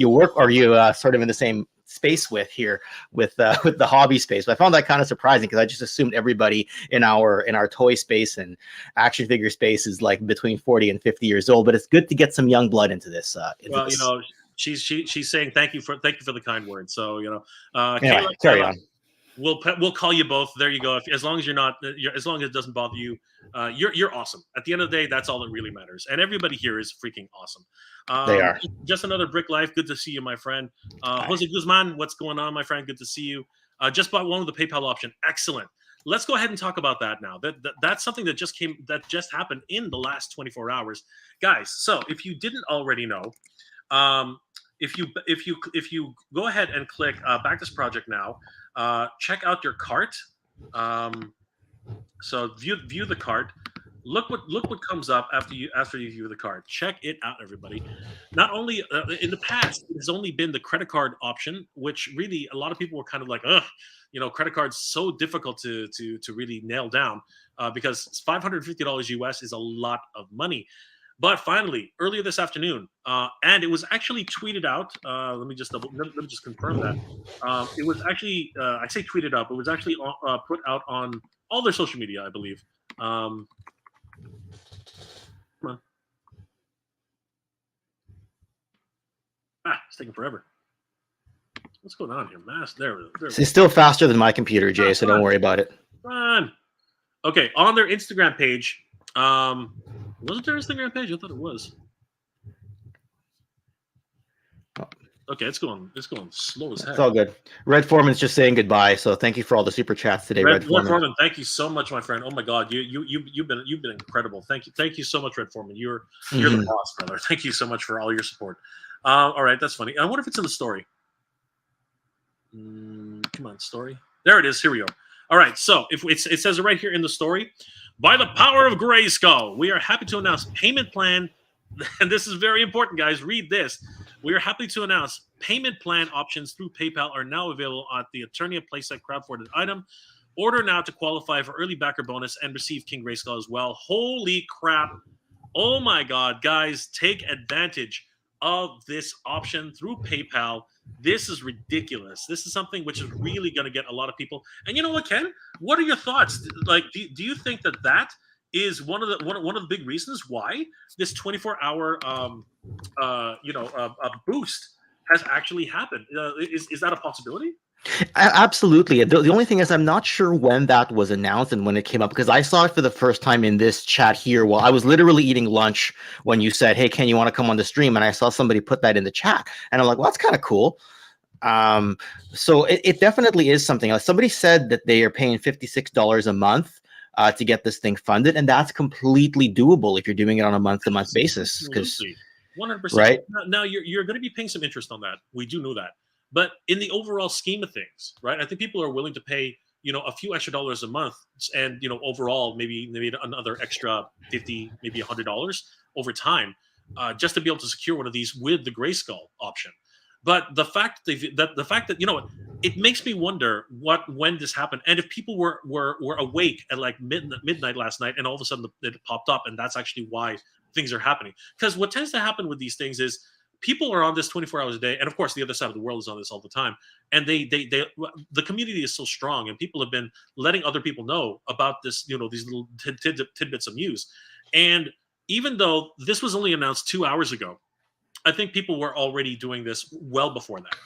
work or you sort of in the same space with here with the hobby space. But I found that kind of surprising because I just assumed everybody in our toy space and action figure space is like between 40 and 50 years old. But it's good to get some young blood into this.
well, she's saying thank you for the kind words. So
Anyway,
Kayla,
carry on.
we'll call you both. There you go. As long as you're not, as long as it doesn't bother you, you're awesome. At the end of the day, that's all that really matters. And everybody here is freaking awesome.
They are.
Just another Brick Life. Good to see you, my friend. Jose Guzman, what's going on, my friend? Good to see you. Just bought one with the PayPal option. Excellent. Let's go ahead and talk about that now. That's something that just happened in the last 24 hours, guys. So if you didn't already know, if you go ahead and click back this project now, check out your cart. So view the cart. Look what comes up after you view the card. Check it out, everybody. Not only in the past, it has only been the credit card option, which really a lot of people were kind of like, ugh, credit cards so difficult to really nail down because $550 US is a lot of money. But finally, earlier this afternoon, and it was actually tweeted out. Let me just confirm that. It was actually I say tweeted out, but it was actually put out on all their social media, I believe. Come on. It's taking forever. What's going on here? There.
It's still faster than my computer, Jay, so don't worry about it.
Fun. Okay, on their Instagram page. Wasn't there an Instagram page? I thought it was. Okay, it's going slow as heck.
It's all good. Red Foreman's just saying goodbye, so thank you for all the super chats today, Red Foreman.
Thank you so much, my friend. Oh my God, you've been incredible. Thank you so much, Red Foreman. You're the boss, brother. Thank you so much for all your support. All right, that's funny. I wonder if it's in the story. Come on, story. There it is. Here we go. All right, so if it says it right here in the story, by the power of Grayskull, we are happy to announce payment plan. And this is very important, guys. Read this. We are happy to announce payment plan options through PayPal are now available at the Eternia playset crowdfunded item. Order now to qualify for early backer bonus and receive King Grayskull as well. Holy crap. Oh my God, guys, take advantage of this option through PayPal. This is ridiculous. This is something which is really going to get a lot of people. And you know what, Ken? What are your thoughts? Like, do you think that is one of the big reasons why this 24-hour boost has actually happened? Is that a possibility?
Absolutely. The only thing is I'm not sure when that was announced and when it came up, because I saw it for the first time in this chat here while I was literally eating lunch when you said, hey, Ken, you want to come on the stream? And I saw somebody put that in the chat and I'm like, well, that's kind of cool. So it definitely is something. Somebody said that they are paying $56 a month to get this thing funded, and that's completely doable if you're doing it on a month-to-month basis.
100%.
Right?
Now you're going to be paying some interest on that. We do know that. But in the overall scheme of things, right? I think people are willing to pay, a few extra dollars a month, and overall maybe another extra $50, maybe $100 over time, just to be able to secure one of these with the Grayskull option. But the fact that it makes me wonder when this happened, and if people were awake at like midnight last night, and all of a sudden it popped up, and that's actually why things are happening. Because what tends to happen with these things is people are on this 24 hours a day, and of course the other side of the world is on this all the time, and the community is so strong, and people have been letting other people know about this, these little tidbits of news. And even though this was only announced 2 hours ago, I think people were already doing this well before that.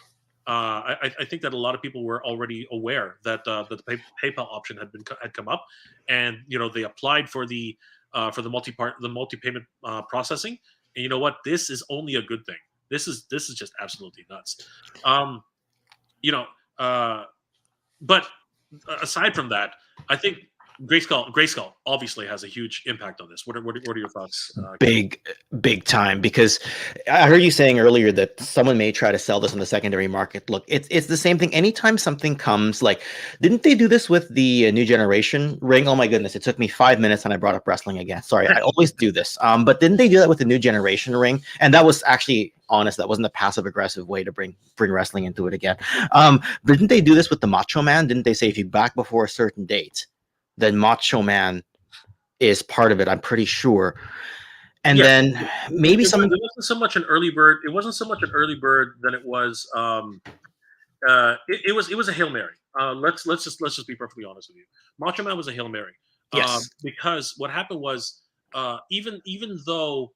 I think that a lot of people were already aware that the PayPal option had come up, and they applied for the multi-payment processing. And you know what? This is only a good thing. This is just absolutely nuts. But aside from that, I think Grayskull obviously has a huge impact on this. What are your thoughts?
Big time, because I heard you saying earlier that someone may try to sell this on the secondary market. Look, it's the same thing. Anytime something comes, like, didn't they do this with the new generation ring? Oh my goodness, it took me 5 minutes and I brought up wrestling again. Sorry, I always do this. But didn't they do that with the new generation ring? And that was actually honest. That wasn't a passive aggressive way to bring wrestling into it again. Didn't they do this with the Macho Man? Didn't they say if you back before a certain date, then Macho Man is part of it? I'm pretty sure. And then maybe
it wasn't so much an early bird. It wasn't so much an early bird than it was. It was a Hail Mary. Let's just be perfectly honest with you. Macho Man was a Hail Mary.
Yes.
Because what happened was, even though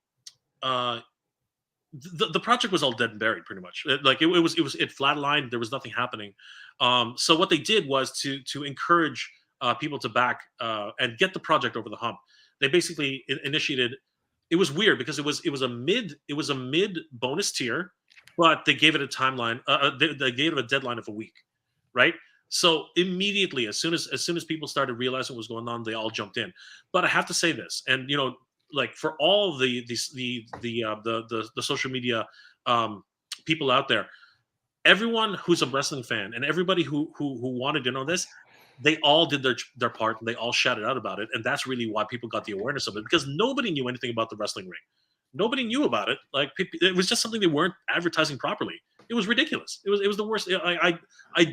the project was all dead and buried, pretty much. It flatlined. There was nothing happening. So what they did was to encourage people to back and get the project over the hump. They basically initiated. It was weird because it was a mid bonus tier, but they gave it a timeline. They gave it a deadline of a week, right? So immediately, as soon as people started realizing what was going on, they all jumped in. But I have to say this, and like, for all the social media people out there, everyone who's a wrestling fan and everybody who wanted to know this, they all did their part, and they all shouted out about it. And that's really why people got the awareness of it, because nobody knew anything about the wrestling ring. Nobody knew about it. Like, it was just something they weren't advertising properly. It was ridiculous. It was the worst. I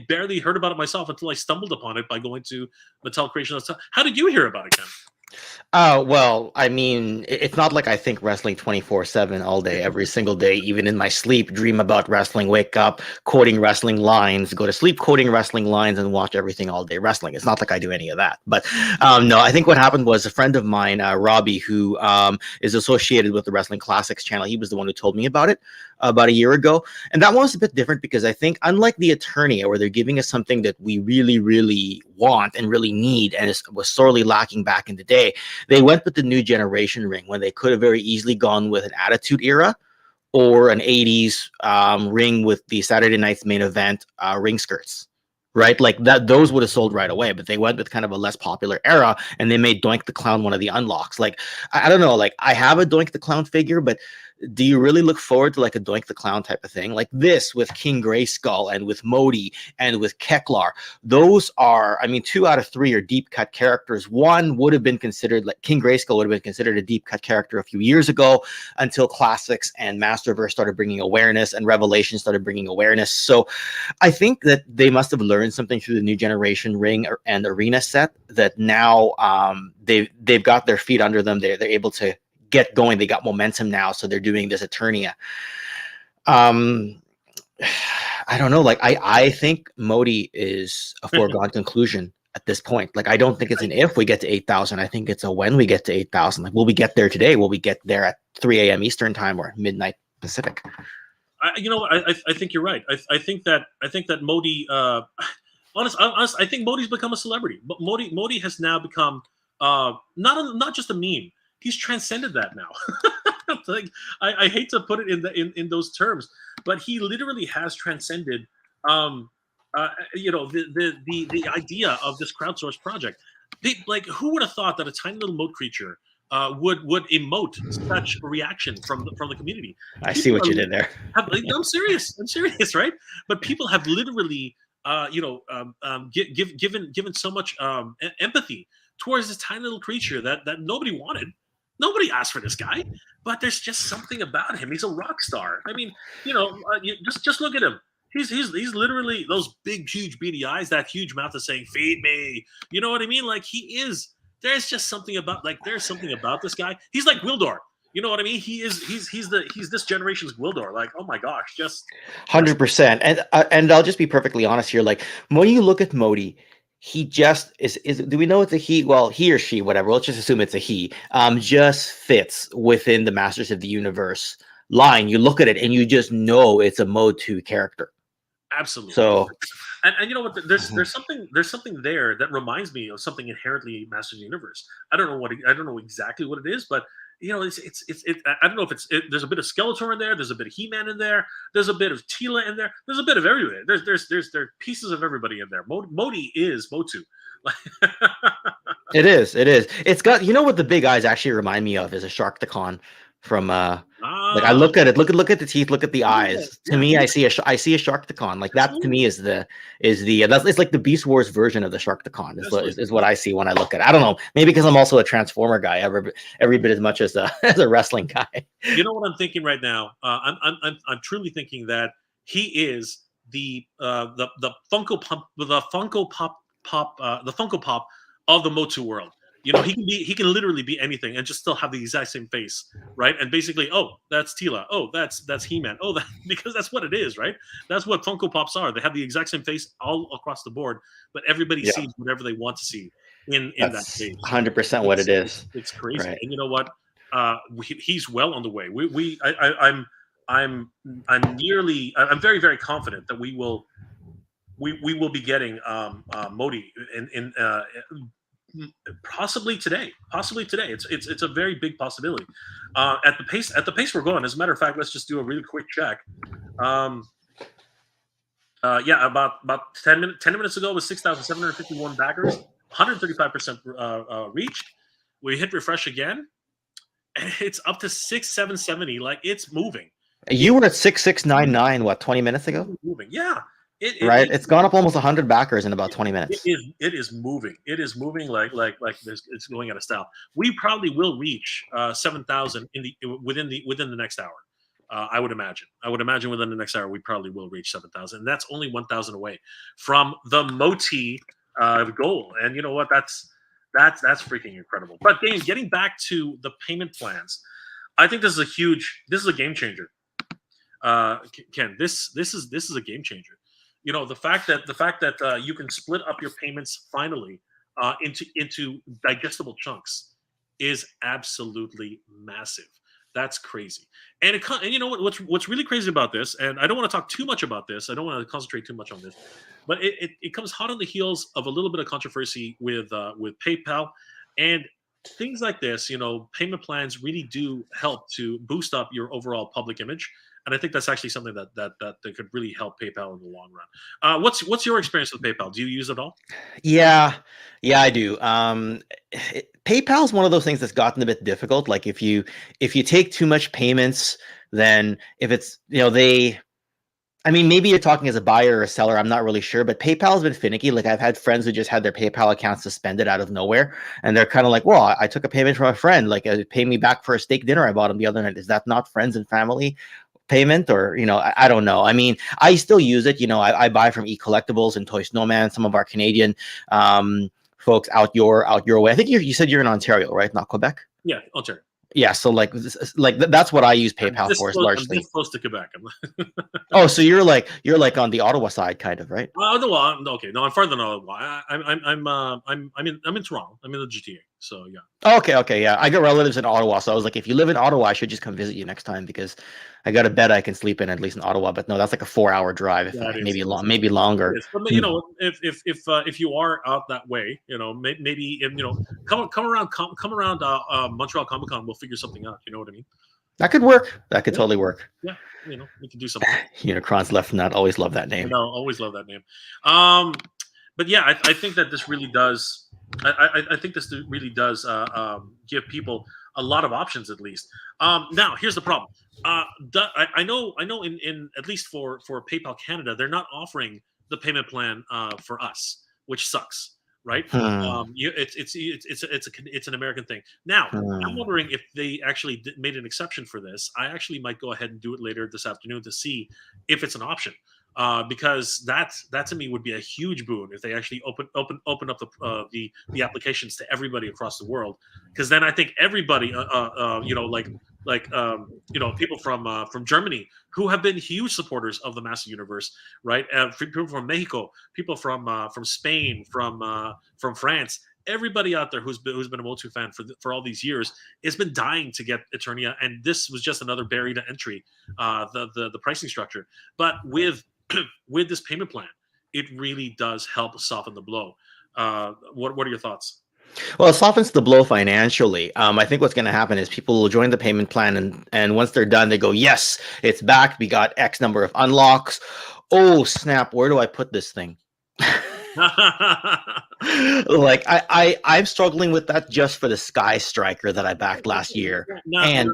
barely heard about it myself until I stumbled upon it by going to Mattel Creation. How did you hear about it, Ken?
Well, I mean, it's not like I think wrestling 24/7 all day, every single day, even in my sleep, dream about wrestling, wake up quoting wrestling lines, go to sleep quoting wrestling lines, and watch everything all day wrestling. It's not like I do any of that. But no, I think what happened was a friend of mine, Robbie, who is associated with the Wrestling Classics channel, he was the one who told me about it about a year ago. And that one was a bit different because I think, unlike the Eternia, where they're giving us something that we really, really want and really need, and was sorely lacking back in the day, they went with the new generation ring when they could have very easily gone with an Attitude Era or an 80s ring with the Saturday Night's Main Event ring skirts, right? Like that, those would have sold right away, but they went with kind of a less popular era, and they made Doink the Clown one of the unlocks. Like, I don't know, like, I have a Doink the Clown figure, but do you really look forward to like a Doink the Clown type of thing? Like this with King Grayskull and with Modi and with Keklar. Those are, I mean, 2 out of 3 are deep cut characters. One would have been considered, like King Grayskull would have been considered a deep cut character a few years ago, until Classics and Masterverse started bringing awareness and Revelation started bringing awareness. So I think that they must have learned something through the new generation ring and arena set, that now they've got their feet under them. They're able to get going. They got momentum now, so they're doing this Eternia. I don't know. Like, I think Modi is a foregone conclusion at this point. Like, I don't think it's an if we get to 8,000. I think it's a when we get to 8,000. Like, will we get there today? Will we get there at 3 a.m. Eastern time or midnight Pacific?
I think you're right. I think that Modi. Honest, I think Modi's become a celebrity. But Modi has now become not just a meme. He's transcended that now. Like, I hate to put it in those terms, but he literally has transcended the idea of this crowdsource project. Like, who would have thought that a tiny little moat creature would emote such a reaction from the community?
I see what you did there.
I'm serious, right? But people have literally given so much empathy towards this tiny little creature that nobody wanted. Nobody asked for this guy, but there's just something about him. He's a rock star. I mean, just look at him. He's literally those big, huge beady eyes, that huge mouth is saying, "Feed me." You know what I mean? Like, he is. There's just something about this guy. He's like Wildor. You know what I mean? He's this generation's Wildor. Like, oh my gosh, just
100%. And I'll just be perfectly honest here. Like, when you look at Modi, he just is do we know it's a he? Well, he or she, whatever, let's just assume it's a he, just fits within the Masters of the Universe line. You look at it and you just know it's a MOTU character.
Absolutely.
So,
and you know what? There's something there that reminds me of something inherently Masters of the Universe. I don't know exactly what it is, but it's I don't know if there's a bit of Skeletor in there. There's a bit of He-Man in there. There's a bit of Tila in there. There's a bit of everywhere. There's pieces of everybody in there. Modi is MOTU.
It is. It is. It's got. You know what the big eyes actually remind me of is a Sharktacon from like I
Ah,
look at it. Look at the teeth. Look at the
yeah,
eyes. To
yeah.
me, I see a Sharktacon. Like that to
Absolutely,
me is the that's it's like the Beast Wars version of the Sharktacon
absolutely.
is what I see when I look at it. I don't know. Maybe because I'm also a Transformer guy, every bit as much as a as a wrestling guy.
You know what I'm thinking right now? I'm truly thinking that he is the Funko Pop of the Motu world. You know, he can literally be anything and just still have the exact same face, right? And basically, oh, that's Tila. Oh, that's He-Man. Oh, that because that's what it is, right? That's what Funko Pops are. They have the exact same face all across the board, but everybody
Yeah,
sees whatever they want to see in that
that's
face.
100% what it is.
It's crazy.
Right.
And you know what? He's well on the way. I'm nearly. I'm very very confident that we will be getting Modi in possibly today. Possibly today. It's a very big possibility. At the pace we're going. As a matter of fact, let's just do a really quick check. Um, yeah, about 10 minutes ago was 6,751 backers, 135% reached. We hit refresh again, and it's up to 6,770. Like it's moving.
You were at 6699 what 20 minutes ago?
Moving. Yeah.
Right? It's gone up almost 100 backers in about 20 minutes.
It is moving. It is moving like it's going out of style. We probably will reach 7,000 within the next hour. I would imagine. I would imagine within the next hour we probably will reach 7,000. That's only 1,000 away from the MOTU goal. And you know what? That's freaking incredible. But getting back to the payment plans, I think this is a game changer. Ken, this is a game changer. You know, the fact that you can split up your payments finally into digestible chunks is absolutely massive. That's crazy. And you know what's really crazy about this, and I don't want to talk too much about this. I don't want to concentrate too much on this, but it comes hot on the heels of a little bit of controversy with PayPal and things like this. You know, payment plans really do help to boost up your overall public image, and I think that's actually something that could really help PayPal in the long run. What's your experience with PayPal? Do you use it all?
Yeah, yeah, I do. PayPal is one of those things that's gotten a bit difficult. Like if you take too much payments, then if it's I mean, maybe you're talking as a buyer or a seller. I'm not really sure, but PayPal's been finicky. Like I've had friends who just had their PayPal accounts suspended out of nowhere, and they're kind of like, "Well, I took a payment from a friend. Like, pay me back for a steak dinner I bought him the other night. Is that not friends and family payment?" Or I don't know. I mean, I still use it. I buy from e-collectibles and Toy Snowman. Some of our Canadian folks out your way. I think you said you're in Ontario, right? Not Quebec.
Yeah, Ontario.
Yeah, so that's what I use PayPal for, is
I'm
largely.
this close to Quebec.
Oh, so you're like on the Ottawa side, kind of, right?
No, okay, no, I'm farther than Ottawa. I'm in Toronto. I'm in the GTA. So yeah.
Oh, okay, yeah. I got relatives in Ottawa, so I was like, if you live in Ottawa, I should just come visit you next time because I got a bed I can sleep in at least in Ottawa. But no, that's like a 4-hour drive, maybe longer.
But you know, if you are out that way, maybe come around Montreal Comic Con, we'll figure something out. You know what I mean?
That could work. That could totally work.
Yeah, we can do something.
Unicron's Left Nut. Always love that name.
No, always love that name. But yeah, I think that this really does. I think this really does give people a lot of options, at least. Now, here's the problem. I know in at least for PayPal Canada, they're not offering the payment plan for us, which sucks, right? It's an American thing. Now, I'm wondering if they actually made an exception for this. I actually might go ahead and do it later this afternoon to see if it's an option. Because that to me would be a huge boon if they actually open up the applications to everybody across the world. Because then I think everybody, people from Germany who have been huge supporters of the Master Universe, right? People from Mexico, people from Spain, from France. Everybody out there who's been a MOTU fan for all these years has been dying to get Eternia, and this was just another barrier to entry, the pricing structure. But with this payment plan, it really does help soften the blow. What are your thoughts?
Well, it softens the blow financially. I think what's going to happen is people will join the payment plan, and once they're done, they go, "Yes, it's back. We got X number of unlocks. Oh snap! Where do I put this thing?" Like I'm struggling with that just for the Sky Striker that I backed last year. And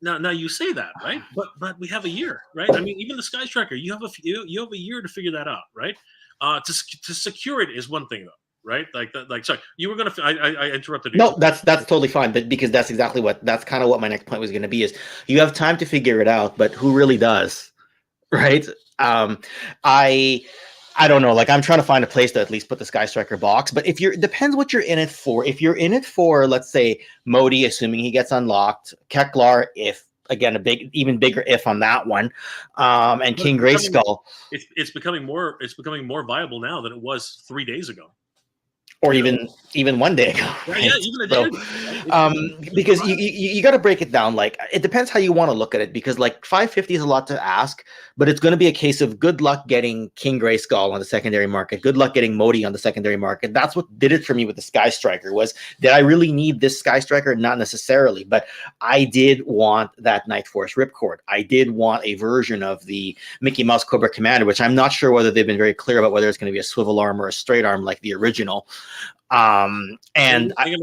now you say that, right? But we have a year, right? I mean, even the Sky Striker, you have a year to figure that out, right? To secure it is one thing, though, right? Like sorry, you were gonna. I interrupted you.
No, that's totally fine. But because that's kind of what my next point was going to be is you have time to figure it out, but who really does, right? I don't know. Like I'm trying to find a place to at least put the Sky Striker box. But if you're, it depends what you're in it for. If you're in it for, let's say, MOTU, assuming he gets unlocked, Keklar, if again even bigger if on that one, and King Grayskull.
It's becoming more viable now than it was 3 days ago.
Or even 1 day ago.
Right? Yeah, even a day ago.
Because you got to break it down. Like it depends how you want to look at it. Because like 550 is a lot to ask, but it's going to be a case of good luck getting King Grayskull on the secondary market. Good luck getting MOTU on the secondary market. That's what did it for me with the Sky Striker. Was did I really need this Sky Striker? Not necessarily, but I did want that Night Force Ripcord. I did want a version of the Mickey Mouse Cobra Commander, which I'm not sure whether they've been very clear about whether it's going to be a swivel arm or a straight arm like the original. And
I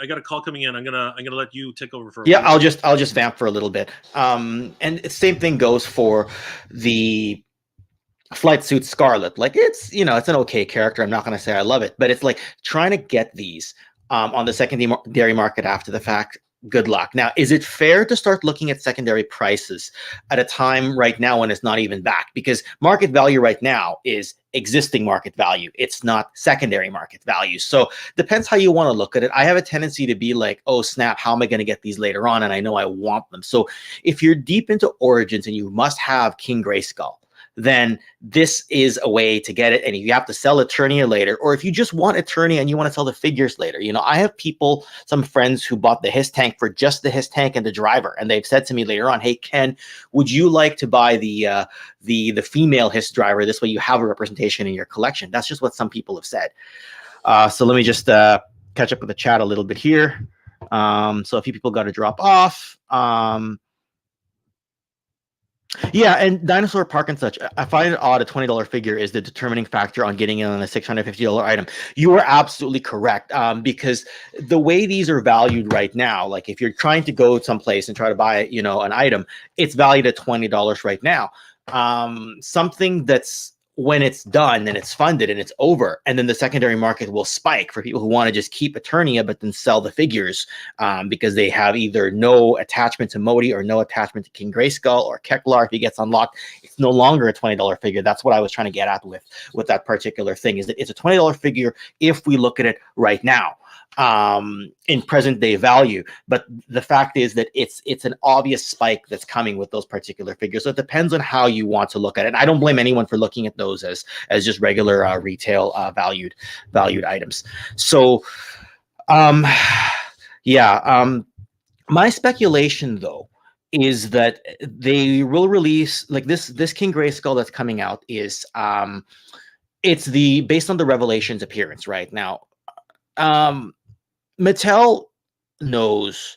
got a call coming in. I'm gonna let you take over for.
Yeah, I'll just vamp for a little bit. And same thing goes for the Flight Suit Scarlet. Like it's an okay character. I'm not gonna say I love it, but it's like trying to get these on the secondary market after the fact. Good luck. Now, is it fair to start looking at secondary prices at a time right now when it's not even back? Because market value right now is existing market value. It's not secondary market value. So depends how you want to look at it. I have a tendency to be like, oh, snap, how am I going to get these later on? And I know I want them. So if you're deep into Origins and you must have King Grayskull, then this is a way to get it. And if you have to sell Eternia later, or if you just want Eternia and you want to sell the figures later, I have some friends who bought the Hiss tank for just the Hiss tank and the driver. And they've said to me later on, hey, Ken, would you like to buy the female Hiss driver? This way you have a representation in your collection. That's just what some people have said. So let me just catch up with the chat a little bit here. So a few people got to drop off. Yeah, and Dinosaur Park and such. I find it odd a $20 figure is the determining factor on getting in on a $650 item. You are absolutely correct, because the way these are valued right now, like if you're trying to go someplace and try to buy, an item, it's valued at $20 right now. Something that's when it's done and it's funded and it's over, and then the secondary market will spike for people who want to just keep Eternia but then sell the figures because they have either no attachment to MOTU or no attachment to King Grayskull or Keklar. If he gets unlocked, it's no longer a $20 figure. That's what I was trying to get at with that particular thing, is that it's a $20 figure if we look at it right now in present day value. But the fact is that it's an obvious spike that's coming with those particular figures. So it depends on how you want to look at it. And I don't blame anyone for looking at those as just regular retail valued items. So my speculation though is that they will release like this King Grayskull that's coming out is it's based on the Revelations appearance right now. Mattel knows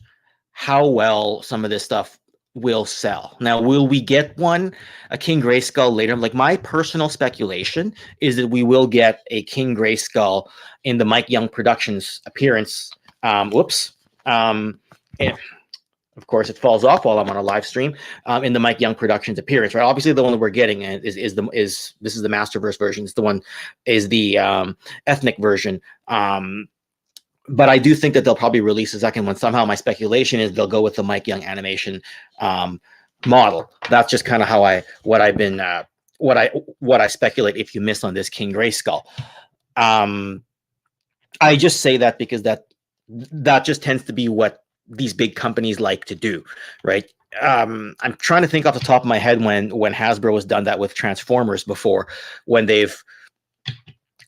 how well some of this stuff will sell. Now, will we get a King Grayskull later? Like my personal speculation is that we will get a King Grayskull in the Mike Young Productions appearance. Of course, it falls off while I'm on a live stream. In the Mike Young Productions appearance, right? Obviously, the one that we're getting is this is the Masterverse version. It's the one is the ethnic version. But I do think that they'll probably release a second one. Somehow my speculation is they'll go with the Mike Young animation model. That's just kind of what I speculate if you miss on this King Grayskull. I just say that because that just tends to be what these big companies like to do, right? I'm trying to think off the top of my head when Hasbro has done that with Transformers before, when they've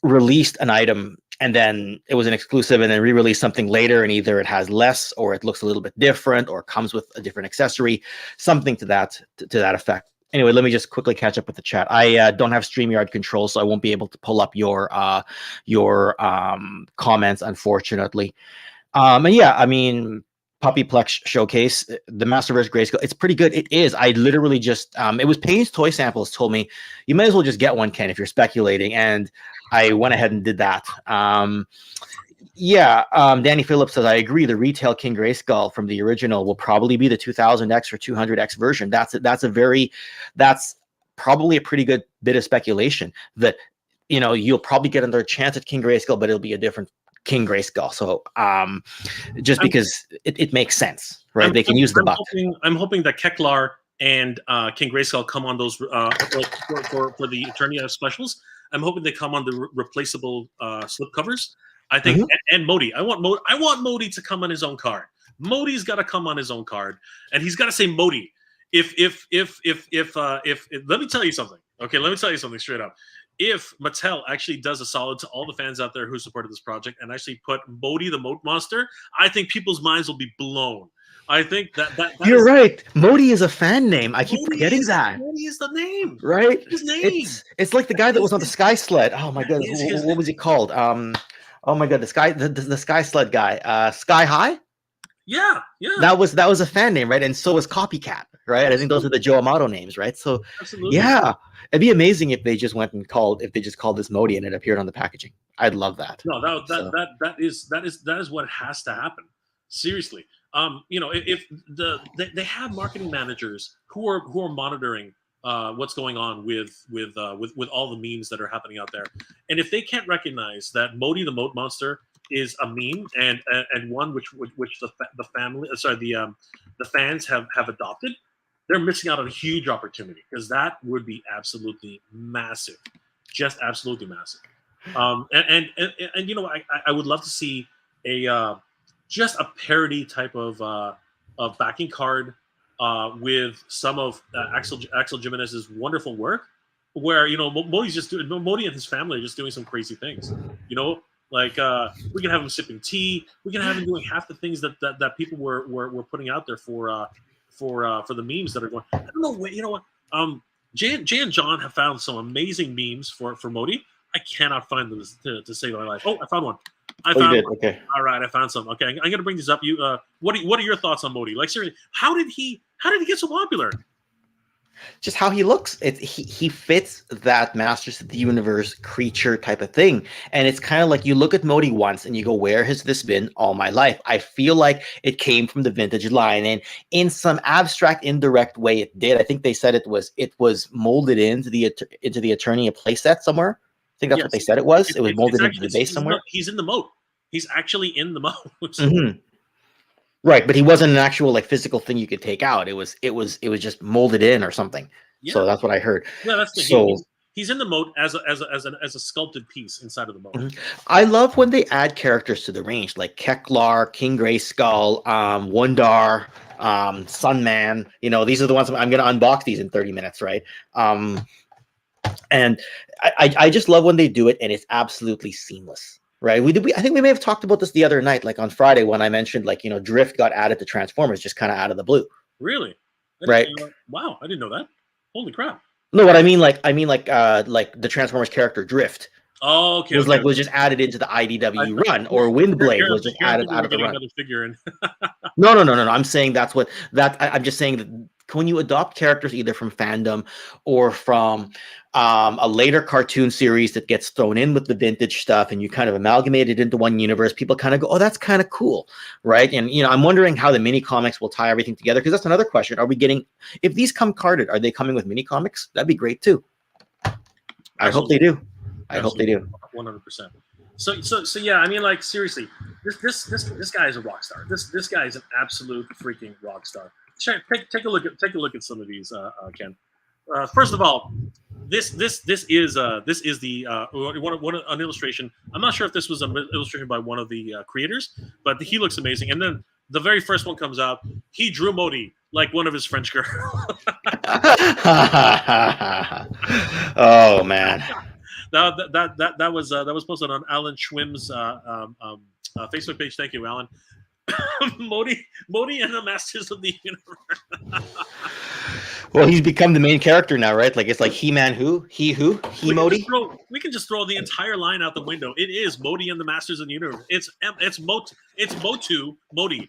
released an item and then it was an exclusive and then re-release something later, and either it has less or it looks a little bit different or comes with a different accessory, something to that effect. Anyway, let me just quickly catch up with the chat. I don't have StreamYard control, so I won't be able to pull up your comments, unfortunately. And yeah, I mean, Puppyplex showcase, the Masterverse Grayskull. It's pretty good. It is. I literally just it was Payne's Toy Samples told me you might as well just get one, Ken, if you're speculating, and I went ahead and did that. Danny Phillips says I agree. The retail King Grayskull from the original will probably be the 2000X or 200X version. That's probably a pretty good bit of speculation that you'll probably get another chance at King Grayskull, but it'll be a different King Grayskull. So just because it makes sense, right? They can use the buck.
I'm hoping that Keklar and King Grayskull come on those for the Eternia specials. I'm hoping they come on the replaceable slip covers. I think, and MOTU. I want MOTU to come on his own card. MOTU's got to come on his own card, and he's got to say MOTU. If let me tell you something. Okay, let me tell you something straight up. If Mattel actually does a solid to all the fans out there who supported this project and actually put MOTU the Moat Monster, I think people's minds will be blown. I think that
you're right. MOTU is a fan name. I keep forgetting that.
MOTU is the name,
right?
His name.
It's like the guy that was on the Sky Sled. Oh my god, what was he called? Oh my god, the Sky Sled guy. Sky High.
Yeah.
That was a fan name, right? And so was Copycat, right? I think those are the Joe Amato names, right? So absolutely. Yeah, it'd be amazing if they just went and called this MOTU and it appeared on the packaging. I'd love that.
No, that is what has to happen. Seriously, if they have marketing managers who are monitoring what's going on with all the memes that are happening out there, and if they can't recognize that MOTU the Moat Monster is a meme and one which the fans have adopted, they're missing out on a huge opportunity, because that would be absolutely massive, just absolutely massive. I would love to see just a parody type of backing card with some of Axel Jimenez's wonderful work, where MOTU and his family are just doing some crazy things. Like we can have him sipping tea. We can have him doing half the things that people were putting out there for the memes that are going. I don't know. You know what? Jay and John have found some amazing memes for MOTU. I cannot find them to save my life. Oh, I found one. I found one. Okay. All right, I found some. Okay, I'm gonna bring these up. You, what are your thoughts on MOTU? Like, seriously, how did he get so popular?
Just how he looks. He fits that Masters of the Universe creature type of thing. And it's kind of like you look at MOTU once and you go, where has this been all my life? I feel like it came from the vintage line, and in some abstract, indirect way it did. I think they said it was molded into the Eternia playset somewhere. I think that's what they said it was. It was molded into the base somewhere.
He's in the moat. He's actually in the moat.
Right, but he wasn't an actual physical thing you could take out. It was just molded in or something. Yeah. So that's what I heard.
Yeah, that's the so. He's in the moat as a sculpted piece inside of the moat.
I love when they add characters to the range, like Keklar, King Grayskull, Wundar, Sunman. These are the ones I'm going to unbox these in 30 minutes, right? And I just love when they do it, and it's absolutely seamless. Right. I think we may have talked about this the other night, like on Friday, when I mentioned Drift got added to Transformers just kind of out of the blue.
Really?
Right.
Wow, I didn't know that. Holy crap.
No, what I mean, like the Transformers character Drift.
Oh, okay.
Was just added into the IDW run, or Windblade was just added out of the run.
Figure in.
No. I'm saying I'm just saying that when you adopt characters either from fandom or from a later cartoon series that gets thrown in with the vintage stuff, and you kind of amalgamate it into one universe, people kind of go, oh, that's kind of cool, right? And I'm wondering how the mini comics will tie everything together, because that's another question. Are we getting, if these come carded, are they coming with mini comics? That'd be great too. I hope they do. I hope they do.
100%. So yeah, I mean, like, seriously, this guy is a rock star. This guy is an absolute freaking rock star. Take a look at some of these, Ken. First of all, this is the an illustration. I'm not sure if this was an illustration by one of the creators, but he looks amazing. And then the very first one comes out. He drew MOTU like one of his French girls.
Oh man.
That was posted on Alan Schwimm's Facebook page. Thank you, Alan. Modi and the Masters of the Universe.
Well, he's become the main character now, right? Like it's like He-Man, He-Modi.
We can just throw the entire line out the window. It is Modi and the Masters of the Universe. It's MOTU Modi.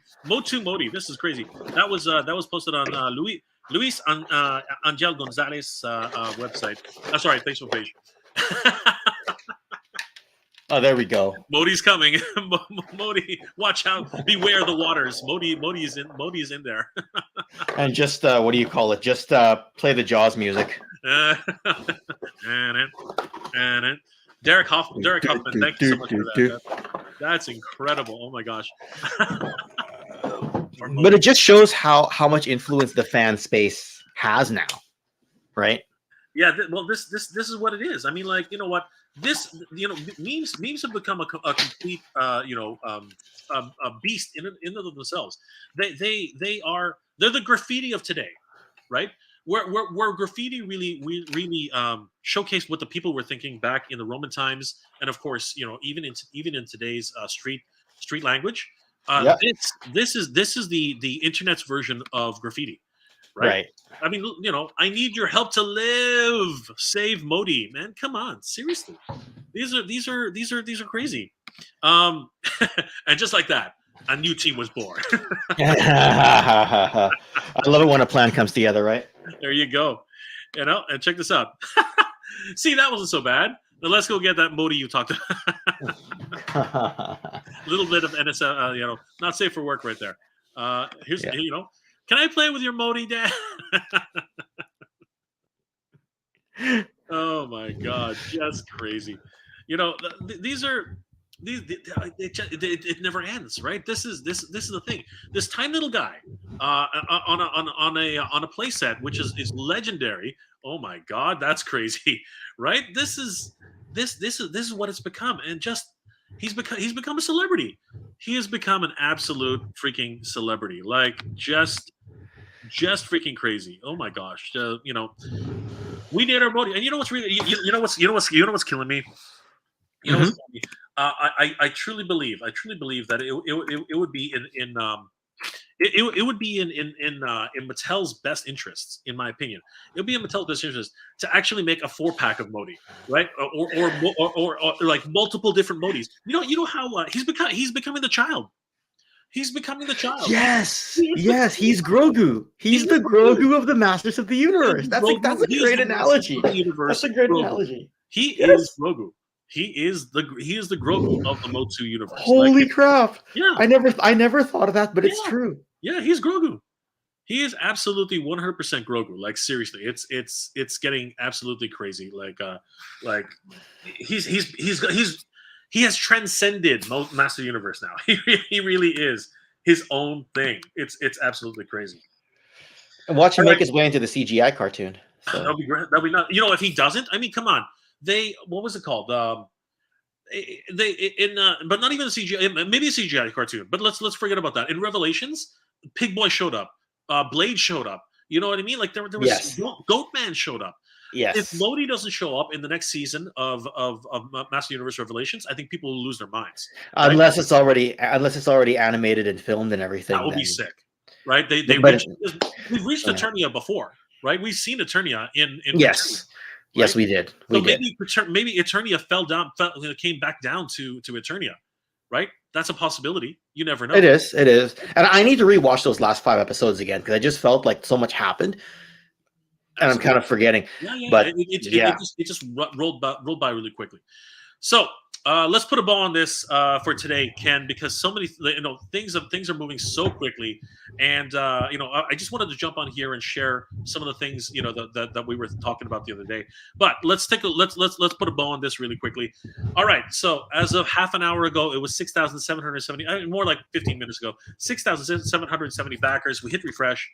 This is crazy. That was posted on Luis Angel Gonzalez website. Sorry, Facebook page.
Oh, there we go.
Modi's coming. Modi, watch out! Beware the waters. Modi is in there.
And just what do you call it? Just play the Jaws music.
And Derek Hoffman, thank you so much for that. That's incredible. Oh my gosh.
But it just shows how much influence the fan space has now, right?
Yeah, well, this is what it is. I mean, like, you know what? Memes have become a complete a beast in and of themselves. They're the graffiti of today, right? Where graffiti really showcased what the people were thinking back in the Roman times, and of course, even in today's street language. This is the internet's version of graffiti. Right. I mean, I need your help to live. Save Modi, man. Come on, seriously. These are crazy. And just like that, a new team was born.
I love it when a plan comes together, right?
There you go. And check this out. See, that wasn't so bad. Now let's go get that Modi you talked about. A little bit of NSL, not safe for work right there. Here's Can I play with your Modi, Dad? Oh my God, just crazy. It never ends, right? This is the thing. This tiny little guy on a playset, which is legendary. Oh my God, that's crazy, right? This is what it's become, and he's become a celebrity. He has become an absolute freaking celebrity, like just freaking crazy. Oh my gosh, we need our Modi, and you know what's really what's killing me. What's funny? I truly believe that it would be it would be in Mattel's best interests, in my opinion. It would be in Mattel's best interest to actually make a 4-pack of Modi, right? Or like multiple different Modis. You know how he's becoming the child. He's becoming the child.
Yes, he's Grogu. He's the Grogu of the Masters of the Universe. That's a great analogy. That's a great analogy.
He is Grogu. He is the Grogu of the MOTU universe.
Holy crap!
Yeah,
I never thought of that, but it's true.
Yeah, he's Grogu. He is absolutely 100% Grogu. Like seriously, it's getting absolutely crazy. Like he has transcended Master Universe now. He really is his own thing. It's absolutely crazy.
And watch him make his way into the CGI cartoon. So.
That'll be great. That'll be not. If he doesn't, I mean, come on. What was it called? But not even a CGI. Maybe a CGI cartoon. But let's forget about that. In Revelations, Pig Boy showed up. Blade showed up. You know what I mean? Like there was Goat Man showed up.
Yes.
If Modi doesn't show up in the next season of Master Universe Revelations, I think people will lose their minds. Right?
Unless it's already animated and filmed and everything.
That would be sick, right? We've reached Eternia before, right? We've seen Eternia in
yes.
Eternia, right?
Yes, we did.
Maybe Eternia came back down to Eternia, right? That's a possibility. You never know.
It is. And I need to rewatch those last 5 episodes again because I just felt like so much happened. And I'm kind of forgetting.
Yeah.
But
it just rolled by really quickly. So let's put a bow on this for today, Ken, because so many things are moving so quickly, and I just wanted to jump on here and share some of the things that we were talking about the other day. But let's put a bow on this really quickly. All right. So as of half an hour ago, it was 6,770. More like 15 minutes ago, 6,770 backers. We hit refresh.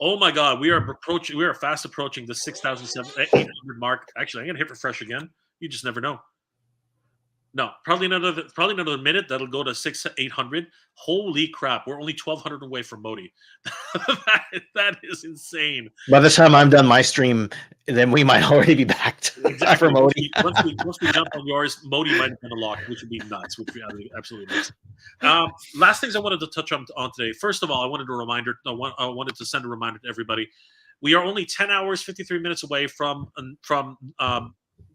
Oh my God, we are fast approaching the 6,800 mark. Actually, I'm gonna hit refresh again. You just never know. No, probably another minute. That'll go to 6,800. Holy crap, we're only 1,200 away from Modi. that is insane.
By the time I'm done my stream, then we might already be backed
Exactly.
for MOTU.
Once we jump on yours, MOTU might have been unlocked, which would be nuts, which would be absolutely nuts. Last things I wanted to touch on today. First of all, I wanted to send a reminder to everybody. We are only 10 hours, 53 minutes away from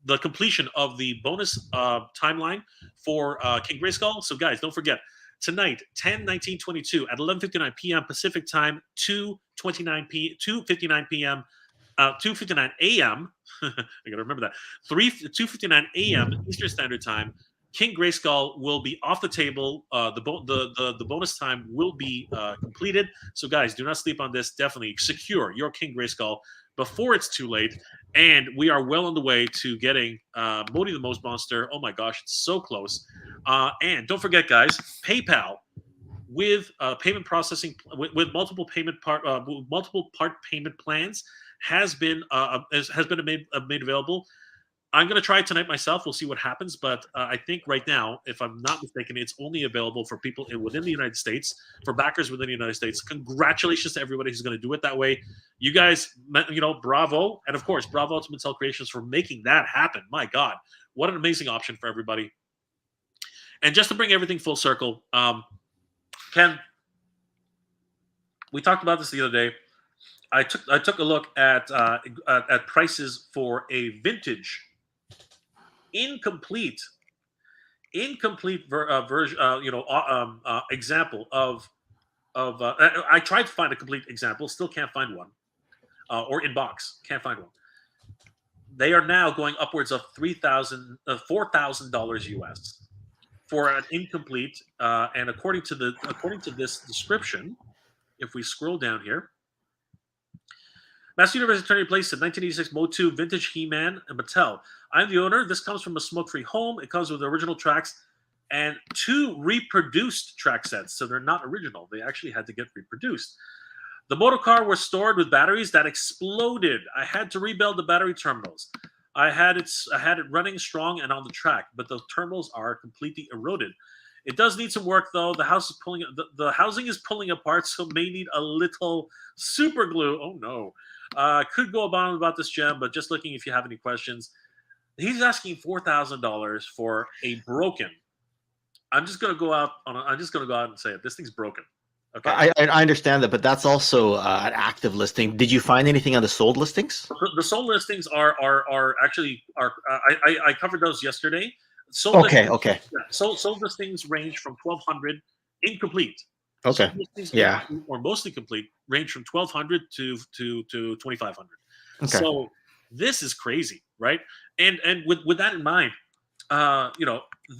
the completion of the bonus timeline for King Grayskull. So, guys, don't forget, tonight, 10/19/22 at 11:59 p.m. Pacific time, 2:59 p.m. 2:59 a.m. I gotta remember that. 2:59 a.m. Eastern Standard Time. King Grayskull will be off the table. The bonus time will be completed. So, guys, do not sleep on this. Definitely secure your King Grayskull before it's too late. And we are well on the way to getting MOTU the Most Monster. Oh my gosh, it's so close. And don't forget, guys, PayPal with payment processing with multiple part payment plans has been made available. I'm going to try it tonight myself. We'll see what happens. But I think right now, if I'm not mistaken, it's only available for people within the United States, for backers within the United States. Congratulations to everybody who's going to do it that way. You guys, bravo. And, of course, bravo to Mattel Creations for making that happen. My God, what an amazing option for everybody. And just to bring everything full circle, Ken, we talked about this the other day. I took a look at prices for a vintage incomplete version, example of. I tried to find a complete example, still can't find one, or in box, can't find one. They are now going upwards of $4,000 US for an incomplete, and according to this description, if we scroll down here. Master Universe Eternia Place in 1986 MOTU Vintage He-Man and Mattel. I'm the owner. This comes from a smoke-free home. It comes with the original tracks and 2 reproduced track sets. So they're not original. They actually had to get reproduced. The motor car was stored with batteries that exploded. I had to rebuild the battery terminals. I had it running strong and on the track, but the terminals are completely eroded. It does need some work, though. The housing is pulling apart, so may need a little super glue. Oh, no. Could go about this gem, but just looking if you have any questions. He's asking $4,000 for a broken. I'm just gonna go out and say it. This thing's broken. Okay.
I understand that, but that's also an active listing. Did you find anything on the sold listings?
The sold listings are actually. I covered those yesterday.
Sold
listings range from 1,200 incomplete.
Okay. Yeah.
Or mostly complete range from 1,200 to 2,500.
Okay.
So this is crazy, right? And with that in mind,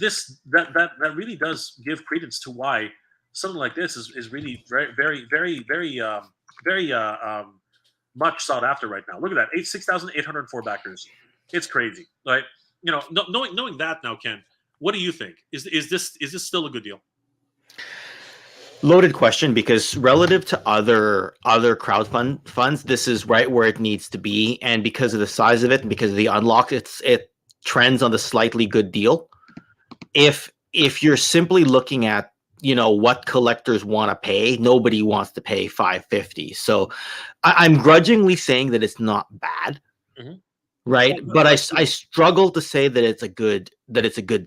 this that really does give credence to why something like this is really very much sought after right now. Look at that, 6,804 backers. It's crazy, right? Knowing that now, Ken, what do you think? Is this still a good deal?
Loaded question, because relative to other crowdfund funds, this is right where it needs to be, and because of the size of it and because of the unlock, it trends on the slightly good deal. If you're simply looking at what collectors want to pay, nobody wants to pay $550. So I'm grudgingly saying that it's not bad. Mm-hmm. Right, but I struggle to say that it's a good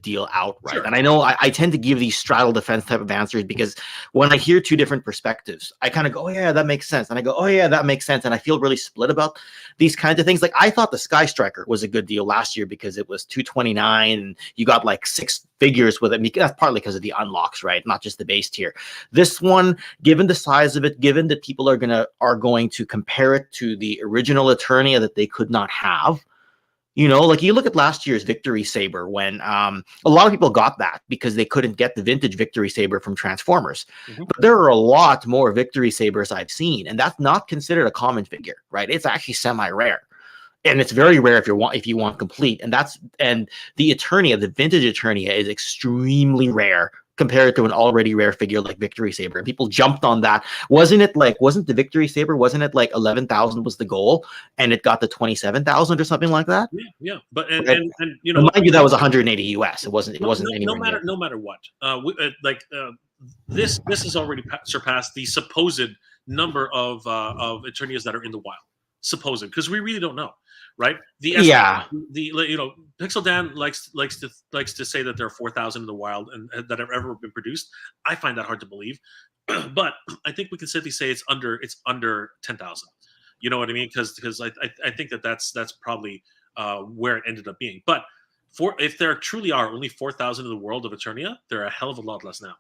deal outright. Sure. And I know I tend to give these straddle defense type of answers, because when I hear 2 different perspectives, I kind of go, oh yeah, that makes sense, and I go, oh yeah, that makes sense, and I feel really split about these kinds of things. Like, I thought the Sky Striker was a good deal last year because it was $229 and you got like 6 figures with it. That's partly because of the unlocks, right? Not just the base tier. This one, given the size of it, given that people are going to compare it to the original Eternia that they could not have. Like you look at last year's Victory Saber, when a lot of people got that because they couldn't get the vintage Victory Saber from Transformers. Mm-hmm. But there are a lot more Victory Sabers I've seen, and that's not considered a common figure, right? It's actually semi-rare. And it's very rare if you want complete. And the Eternia, the vintage Eternia, is extremely rare compared to an already rare figure like Victory Saber. And people jumped on that. Wasn't the Victory Saber, wasn't it like 11,000 was the goal, and it got to 27,000 or something like that?
Yeah. But
and mind you, that was 180 US. It wasn't anywhere
no matter what. This has already surpassed the supposed number of Eternias that are in the wild. Supposed, because we really don't know. right? The Pixel Dan likes to say that there are 4,000 in the wild and that have ever been produced. I find that hard to believe, but I think we can safely say it's under 10,000. You know what I mean? Because I think that's probably where it ended up being. But if there truly are only 4,000 in the world of Eternia, there are a hell of a lot less now.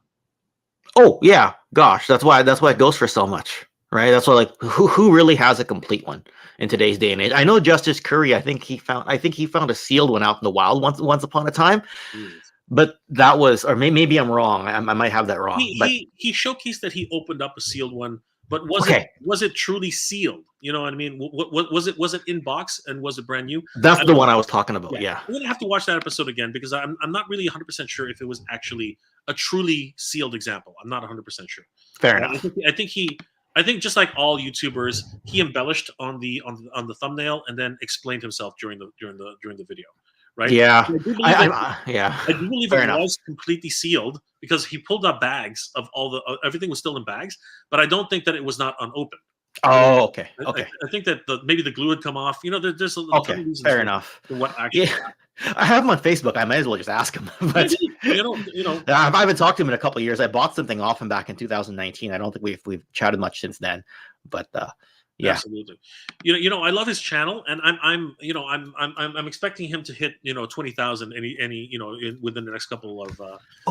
Oh yeah, gosh, that's why it goes for so much, right? That's why, like, who really has a complete one in today's day and age? I know Justice Curry. I think he found a sealed one out in the wild once upon a time.
Jeez.
But that was, or maybe I'm wrong. I might have that wrong.
He showcased that he opened up a sealed one, but was it truly sealed? You know what I mean? Was it in box and was it brand new?
That's the one I was talking about. Yeah.
I'm gonna have to watch that episode again because I'm not really 100% sure if it was actually a truly sealed example. I'm not 100% sure.
Fair enough.
I think just like all YouTubers, he embellished on the thumbnail and then explained himself during the video. Right?
Yeah.
I do believe it was completely sealed because he pulled up bags of everything was still in bags, but I don't think that it was not unopened.
Oh, okay.
I think that maybe the glue had come off. You know, there's a
okay. Fair enough.
What actually?
I have him on Facebook. I might as well just ask him. But I haven't talked to him in a couple of years. I bought something off him back in 2019. I don't think we've chatted much since then. But yeah,
absolutely. I love his channel, and I'm expecting him to hit 20,000 within the next couple of.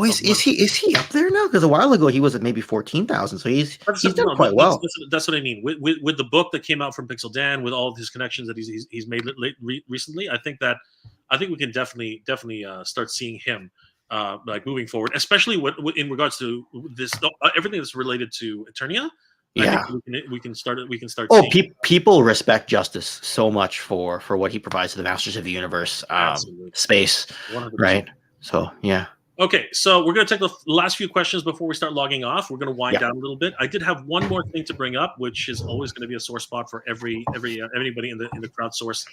Is he up there now? Because a while ago he was at maybe 14,000. So he's done quite well.
That's what I mean. With the book that came out from Pixel Dan, with all of his connections that he's made recently, I think we can definitely start seeing him like moving forward, especially in regards to this everything that's related to Eternia.
Yeah,
we can start.
Oh, people respect Justice so much for what he provides to the Masters of the Universe space, 100%. Right? So yeah.
Okay, so we're going to take the last few questions before we start logging off. We're going to wind down a little bit. I did have one more thing to bring up, which is always going to be a sore spot for anybody in the crowdsource,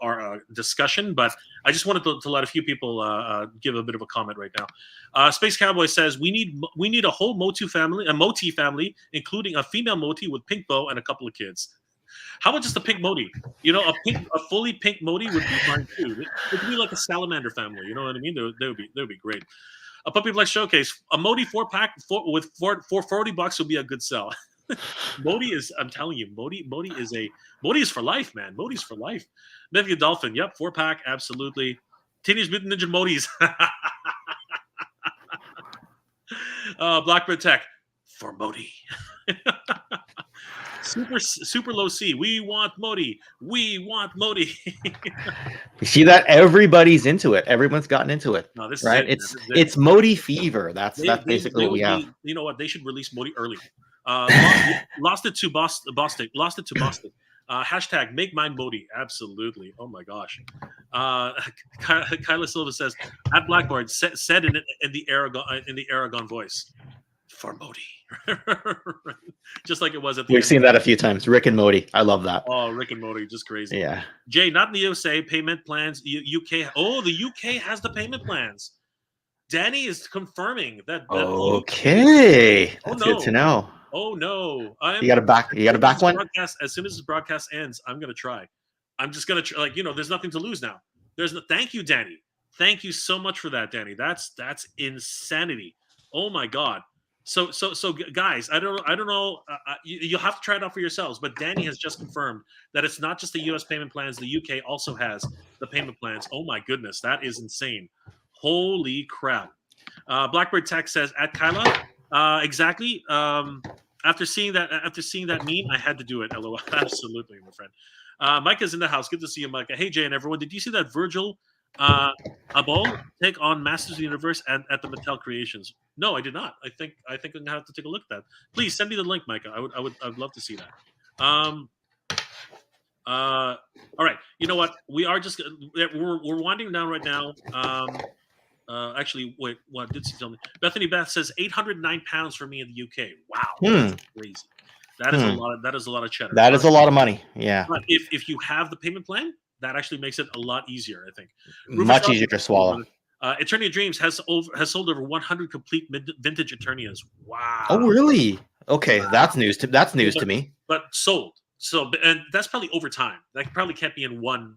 our discussion. But I just wanted to let a few people give a bit of a comment right now. Space Cowboy says we need a whole MOTU family, a MOTI family, including a female MOTI with pink bow and a couple of kids. How about just a pink MOTI? A fully pink MOTI would be fine too. It could be like a salamander family. You know what I mean? That would be great. A Puppy Black Showcase, a MOTI 4-pack with $40 would be a good sell. MOTI is, I'm telling you, MOTI is for life, man. MOTI's for life. Nephew Dolphin, yep, 4-pack, absolutely. Teenage Mutant Ninja MOTIs. Blackbird Tech for MOTI. Super low C. We want MOTI. We want MOTI.
You see that? Everybody's into it. Everyone's gotten into it.
No, this
right?
Is
it's MOTI fever. That's basically what we have.
You know what? They should release MOTI early. Lost it to Boston. Hashtag make my MOTI. Absolutely. Oh my gosh. Kyla Silva says at Blackboard said in the Aragon voice for MOTI. Just like it was at the
We've seen that a few times. Rick and MOTI. I love that.
Oh, Rick and MOTI, just crazy.
Yeah.
Jay, not in the USA. Payment plans. UK. Oh, the UK has the payment plans. Danny is confirming that.
Okay. That's good to know.
Oh no!
You got a back one.
As soon as this broadcast ends, I'm gonna try. I'm just gonna try. There's nothing to lose now. Thank you, Danny. Thank you so much for that, Danny. That's insanity. Oh my God. So guys, I don't know. You'll have to try it out for yourselves. But Danny has just confirmed that it's not just the U.S. payment plans. The UK also has the payment plans. Oh my goodness, that is insane. Holy crap. Blackbird Tech says at Kyla, exactly. After seeing that meme, I had to do it. LOL. Absolutely, my friend. Micah's in the house. Good to see you, Micah. Hey, Jay and everyone. Did you see that Virgil Abloh take on Masters of the Universe at the Mattel Creations? No, I did not. I think I'm gonna have to take a look at that. Please send me the link, Micah. I would love to see that. All right. You know what? We're winding down right now. Actually, wait. What did she tell me? Bethany Beth says 809 pounds for me in the UK. Wow, that's crazy. That is a lot. That is a lot of cheddar.
That is a lot of money. Yeah.
But if you have the payment plan, that actually makes it a lot easier. I think.
Much easier to swallow.
Eternia Dreams has sold over 100 complete vintage Eternias. Wow.
Oh, really? Okay, that's news to me.
But sold. So, and that's probably over time. That probably can't be in one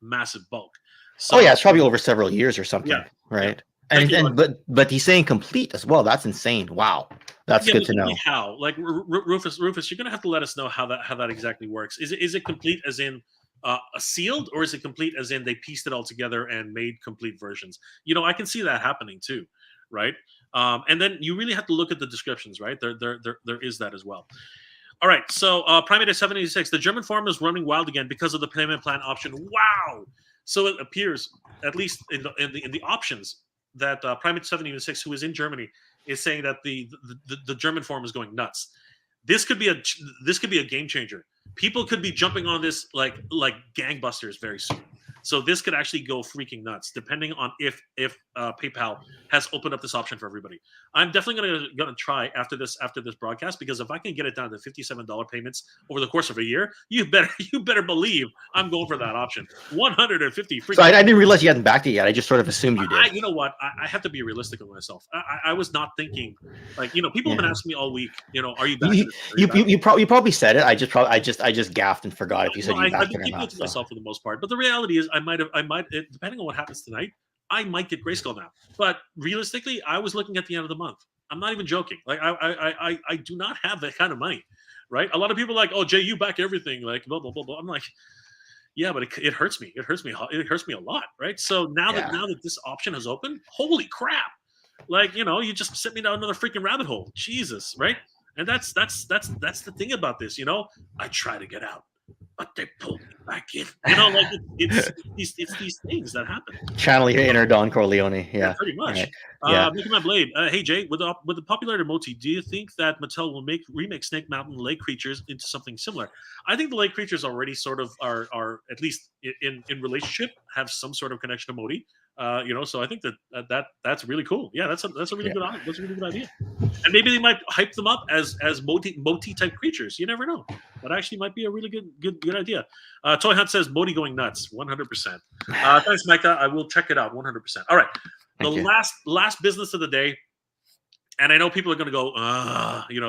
massive bulk. So,
Oh yeah, it's probably over several years or something,
yeah,
right?
Thank you,
But he's saying complete as well. That's insane. Wow, that's good to know.
How? Like Rufus, you're gonna have to let us know how that exactly works. Is it complete as in a sealed, or is it complete as in they pieced it all together and made complete versions? I can see that happening too, right? And then you really have to look at the descriptions, right? There is that as well. All right, so Primate 786, the German farm is running wild again because of the payment plan option. Wow! So it appears, at least in the options, that Primate 786, who is in Germany, is saying that the German farm is going nuts. This could be a game changer. People could be jumping on this like gangbusters very soon. So this could actually go freaking nuts, depending on if PayPal has opened up this option for everybody. I'm definitely gonna try after this broadcast, because if I can get it down to $57 payments over the course of a year, you better believe I'm going for that option. 150.
So I didn't realize you hadn't backed it yet. I just sort of assumed you did.
You know what? I have to be realistic with myself. I was not thinking like people have been asking me all week. Are you back?
You probably said it. I just gaffed and forgot if you said you backed it or not.
I've been keeping it to myself for the most part. But the reality is, I might depending on what happens tonight, I might get Grayskull now. But realistically, I was looking at the end of the month. I'm not even joking. Like I do not have that kind of money, right? A lot of people are like, oh, Jay, you back everything, like blah blah blah blah. I'm like, yeah, but it hurts me. It hurts me a lot, right? So now that this option has opened, holy crap! Like you just sent me down another freaking rabbit hole. Jesus, right? And that's the thing about this. I try to get out, but they pulled me back in. Like it's these things that happen.
Channel your inner Don Corleone. Yeah,
pretty much.
Right.
Making my blade. Hey Jay, with the popularity of MOTU, do you think that Mattel will remake Snake Mountain lake creatures into something similar? I think the lake creatures already sort of are at least in relationship, have some sort of connection to MOTU. So I think that's really cool. Yeah, that's a really good idea. And maybe they might hype them up as MOTU type creatures. You never know. That actually might be a really good idea. Toy Hunt says MOTU going nuts, 100%. Thanks, Micah. I will check it out, 100%. All right. Last business of the day, and I know people are going to go,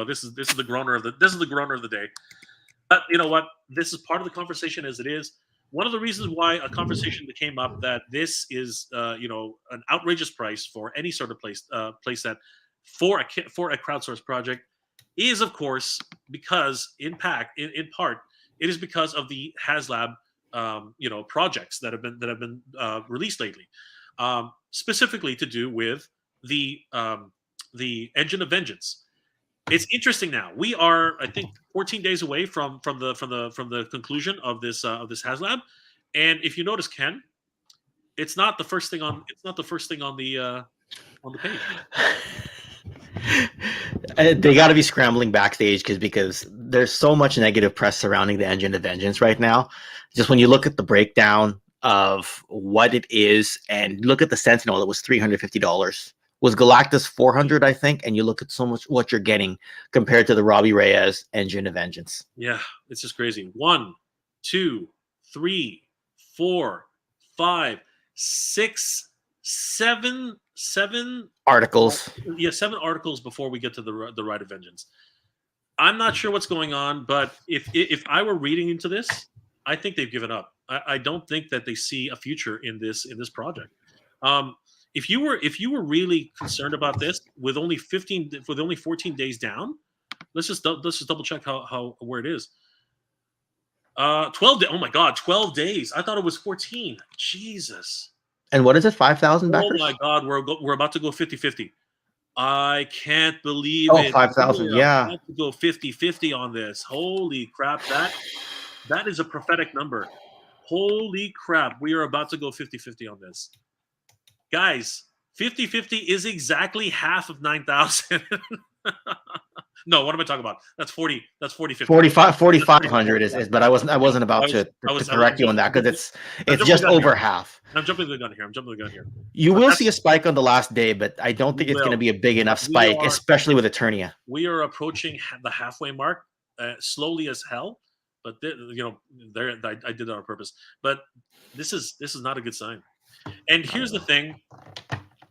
this is the groaner of the day. But you know what? This is part of the conversation as it is. One of the reasons why a conversation that came up that this is an outrageous price for any sort of place set for a crowdsource project is, of course, because in part it is because of the HasLab projects that have been released lately. Specifically to do with the Engine of Vengeance. It's interesting now. We are, I think, 14 days away from the conclusion of this HasLab, and if you notice, Ken, it's not the first thing on the page.
They got to be scrambling backstage because there's so much negative press surrounding the Engine of Vengeance right now. Just when you look at the breakdown of what it is and look at the Sentinel, it was $350. Was Galactus $400, I think, and you look at so much what you're getting compared to the Robbie Reyes Engine of Vengeance.
Yeah, it's just crazy. 1, 2, 3, 4, 5, 6, 7
articles.
Yeah, 7 articles before we get to the Ride of Vengeance. I'm not sure what's going on, but if I were reading into this, I think they've given up. I don't think that they see a future in this project. If you were really concerned about this with only 14 days down, let's just double check where it is. 12 days. Oh my God, 12 days. I thought it was 14. Jesus.
And what is it? 5,000 backers?
Oh my God, we're about to go 50-50. I can't believe it.
5,000. Yeah.
About to go 50-50 on this. Holy crap! That is a prophetic number. Holy crap! We are about to go 50-50 on this. Guys, 50-50 is exactly half of 9,000. No, what am I talking about? That's 40. That's 40-50.
4,500 is, but I wasn't about to correct you on that because it's just over half.
I'm jumping the gun here.
You will see a spike on the last day, but I don't think it's going to be a big enough spike, especially with Eternia.
We are approaching the halfway mark, slowly as hell. But I did that on purpose. But this is not a good sign. And here's the thing.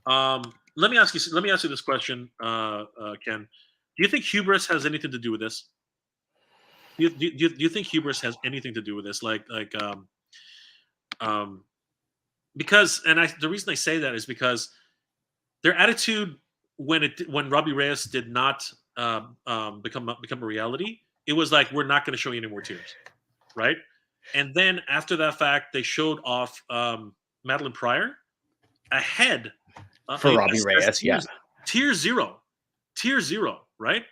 Let me ask you this question, Ken. Do you think hubris has anything to do with this? Do you think hubris has anything to do with this? Um, because the reason I say that is because their attitude when Robbie Reyes did not become a reality, it was like, we're not going to show you any more tears, right? And then after that fact, they showed off Madeline Pryor ahead
For Robbie Reyes, yeah.
tier zero, right?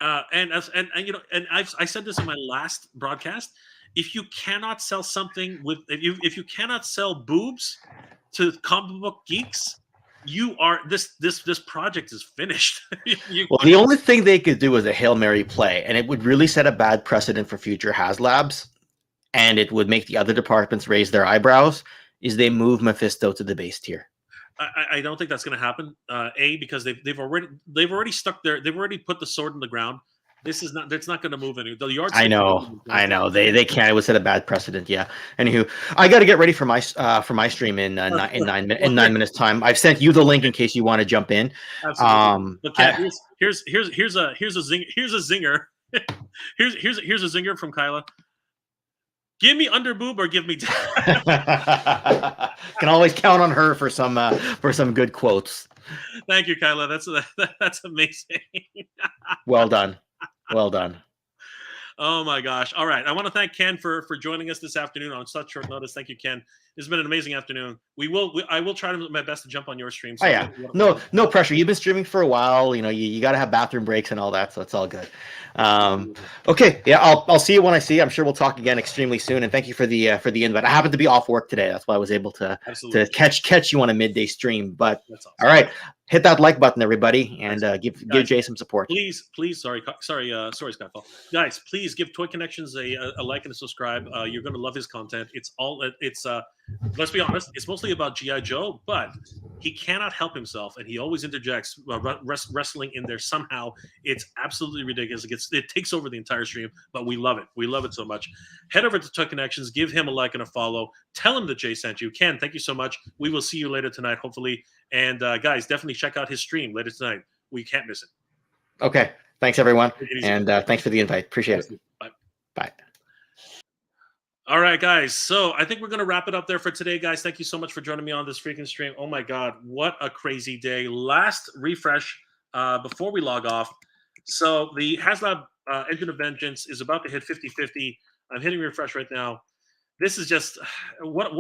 And I said this in my last broadcast. If you cannot sell something if you cannot sell boobs to comic book geeks, you are this project is finished.
Well, the only thing they could do is a Hail Mary play, and it would really set a bad precedent for future HasLabs, and it would make the other departments raise their eyebrows, is they move Mephisto to the base tier.
I don't think that's going to happen. Because they've already put the sword in the ground. This is not. It's not going to move any. The yard.
I know. They can't. It would set a bad precedent. Yeah. Anywho, I got to get ready for my stream in 9 minutes time. I've sent you the link in case you want to jump in.
Absolutely. Okay. Here's a zinger. Here's a zinger. here's a zinger from Kyla. Give me underboob or give me.
Can always count on her for some good quotes.
Thank you, Kyla. That's amazing.
Well done.
Oh my gosh! All right, I want to thank Ken for joining us this afternoon on such short notice. Thank you, Ken. This has been an amazing afternoon. I will try my best to jump on your stream. So
no pressure. You've been streaming for a while. You got to have bathroom breaks and all that, so it's all good. Okay, yeah, I'll see you when I see you. I'm sure we'll talk again extremely soon. And thank you for the invite. I happened to be off work today. That's why I was able to catch you on a midday stream. But awesome. All right, hit that like button, everybody, and give Jay some support.
Please, sorry, Skyfall. Guys, please give Toy Connections a like and a subscribe. You're going to love his content. Let's be honest, it's mostly about G.I. Joe, but he cannot help himself, and he always interjects wrestling in there somehow. It's absolutely ridiculous. It takes over the entire stream, but we love it. We love it so much. Head over to Toy Connections, give him a like and a follow. Tell him that Jay sent you. Ken, thank you so much. We will see you later tonight, hopefully. And guys, definitely check out his stream later tonight. We can't miss it.
Okay. Thanks, everyone. And thanks for the invite. Appreciate it. Bye.
All right, guys. So I think we're going to wrap it up there for today, guys. Thank you so much for joining me on this freaking stream. Oh, my God. What a crazy day. Last refresh before we log off. So the HasLab Engine of Vengeance is about to hit 50-50. I'm hitting refresh right now. This is just what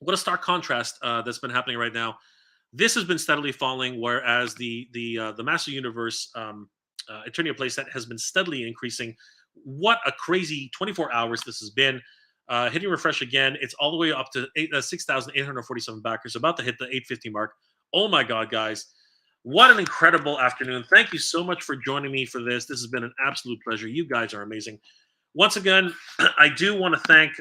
a stark contrast that's been happening right now. This has been steadily falling, whereas the Master Universe Eternia playset has been steadily increasing. What a crazy 24 hours this has been. Hitting refresh again, it's all the way up to 6,847 backers, about to hit the 850 mark. Oh my God, guys. What an incredible afternoon. Thank you so much for joining me for this. This has been an absolute pleasure. You guys are amazing. Once again, I do want to thank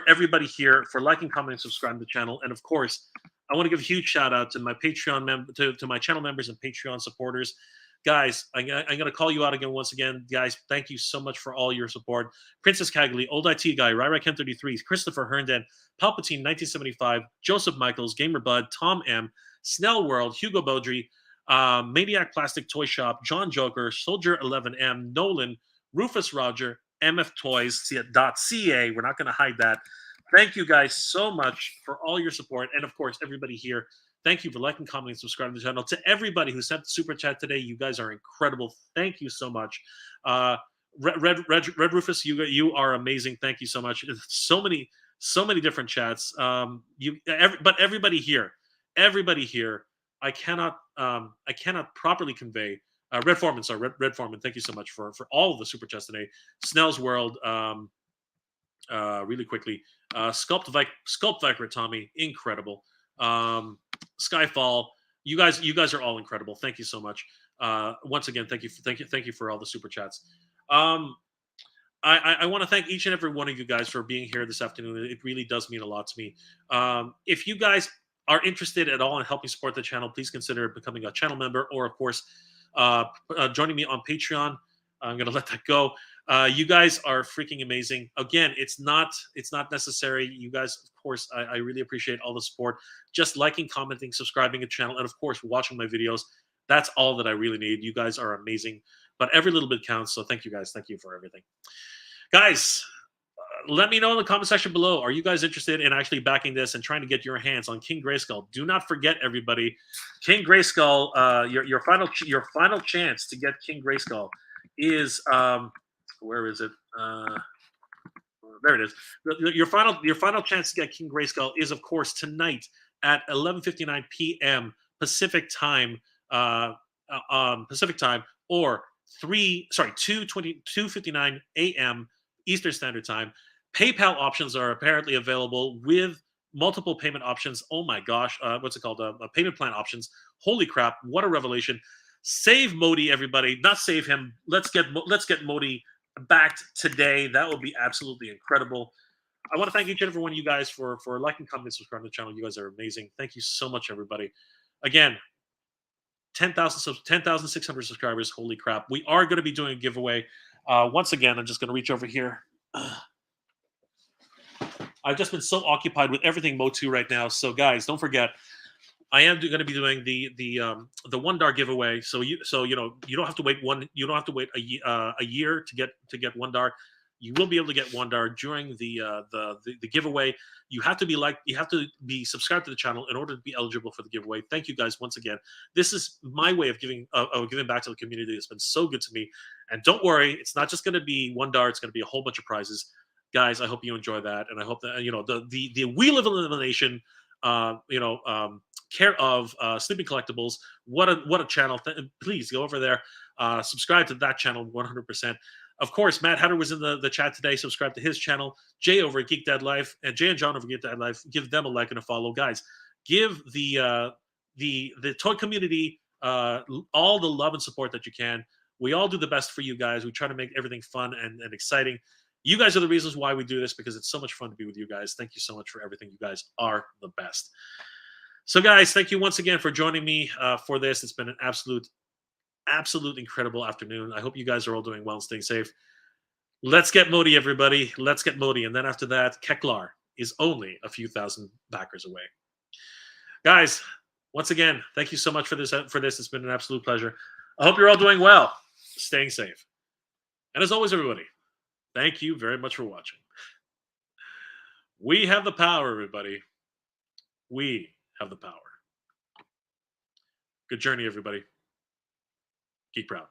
everybody here for liking, commenting, subscribing to the channel. And of course, I want to give a huge shout out to my Patreon to my channel members and Patreon supporters. Guys, I'm going to call you out again once again. Guys, thank you so much for all your support. Princess Cagley, Old IT Guy, RyRyKen33, Christopher Herndon, Palpatine 1975, Joseph Michaels, Gamer Bud, Tom M, Snell World, Hugo Beaudry, Maniac Plastic Toy Shop, John Joker, Soldier 11M, Nolan, Rufus Roger, MF Toys.ca. We're not going to hide that. Thank you guys so much for all your support. And of course, everybody here, thank you for liking, commenting, subscribing to the channel. To everybody who sent the super chat today, you guys are incredible. Thank you so much. Red Rufus, you are amazing. Thank you so much. So many different chats. But everybody here, I cannot properly convey. Red Foreman, sorry, Red Foreman. Thank you so much for all of the super chats today. Snell's World, really quickly. Sculpt Viper Tommy, incredible. Skyfall, you guys are all incredible. Thank you so much. Once again, thank you for all the super chats. I want to thank each and every one of you guys for being here this afternoon. It really does mean a lot to me. If you guys are interested at all in helping support the channel, please consider becoming a channel member, or of course, joining me on Patreon. I'm going to let that go. You guys are freaking amazing. Again, it's not necessary. You guys, of course, I really appreciate all the support. Just liking, commenting, subscribing to the channel, and of course, watching my videos. That's all that I really need. You guys are amazing. but every little bit counts. So thank you guys. Thank you for everything, guys. Let me know in the comment section below. Are you guys interested in actually backing this and trying to get your hands on King Grayskull? Do not forget, everybody, King Grayskull. Your final chance to get King Grayskull is where is it? There it is. Your final chance to get King Grayskull is, of course, tonight at 11:59 p.m. Pacific time. Pacific time, or 2:59 a.m. Eastern Standard Time. PayPal options are apparently available with multiple payment options. Oh my gosh, what's it called? Payment plan options. Holy crap! What a revelation! Save Modi, everybody. Not save him. Let's get Modi backed today. That would be absolutely incredible. I want to thank each and every one of you guys for liking, commenting, subscribing to the channel. You guys are amazing. Thank you so much, everybody. Again, 10,600 subscribers. Holy crap. We are going to be doing a giveaway. Once again, I'm just going to reach over here. I've just been so occupied with everything MOTU right now. So guys, don't forget, I am going to be doing the $1 giveaway. So you don't have to wait a year to get $1. You will be able to get $1 during the giveaway. You have to be subscribed to the channel in order to be eligible for the giveaway. Thank you guys once again. This is my way of giving back to the community. It's been so good to me. And don't worry, it's not just going to be $1. It's going to be a whole bunch of prizes, guys. I hope you enjoy that, and I hope that the We Live Elimination, care of Sleeping Collectibles. What a channel! Please go over there, subscribe to that channel 100%. Of course, Matt Hatter was in the chat today. Subscribe to his channel. Jay over at Geek Dad Life, and Jay and John over at Geek Dad Life. Give them a like and a follow, guys. Give the toy community all the love and support that you can. We all do the best for you guys. We try to make everything fun and exciting. You guys are the reasons why we do this, because it's so much fun to be with you guys. Thank you so much for everything. You guys are the best. So, guys, thank you once again for joining me for this. It's been an absolute incredible afternoon. I hope you guys are all doing well and staying safe. Let's get Modi, everybody. Let's get Modi. And then after that, Keklar is only a few thousand backers away. Guys, once again, thank you so much for this. It's been an absolute pleasure. I hope you're all doing well, staying safe. And as always, everybody, thank you very much for watching. We have the power, everybody. We have the power. Good journey, everybody. Geek proud.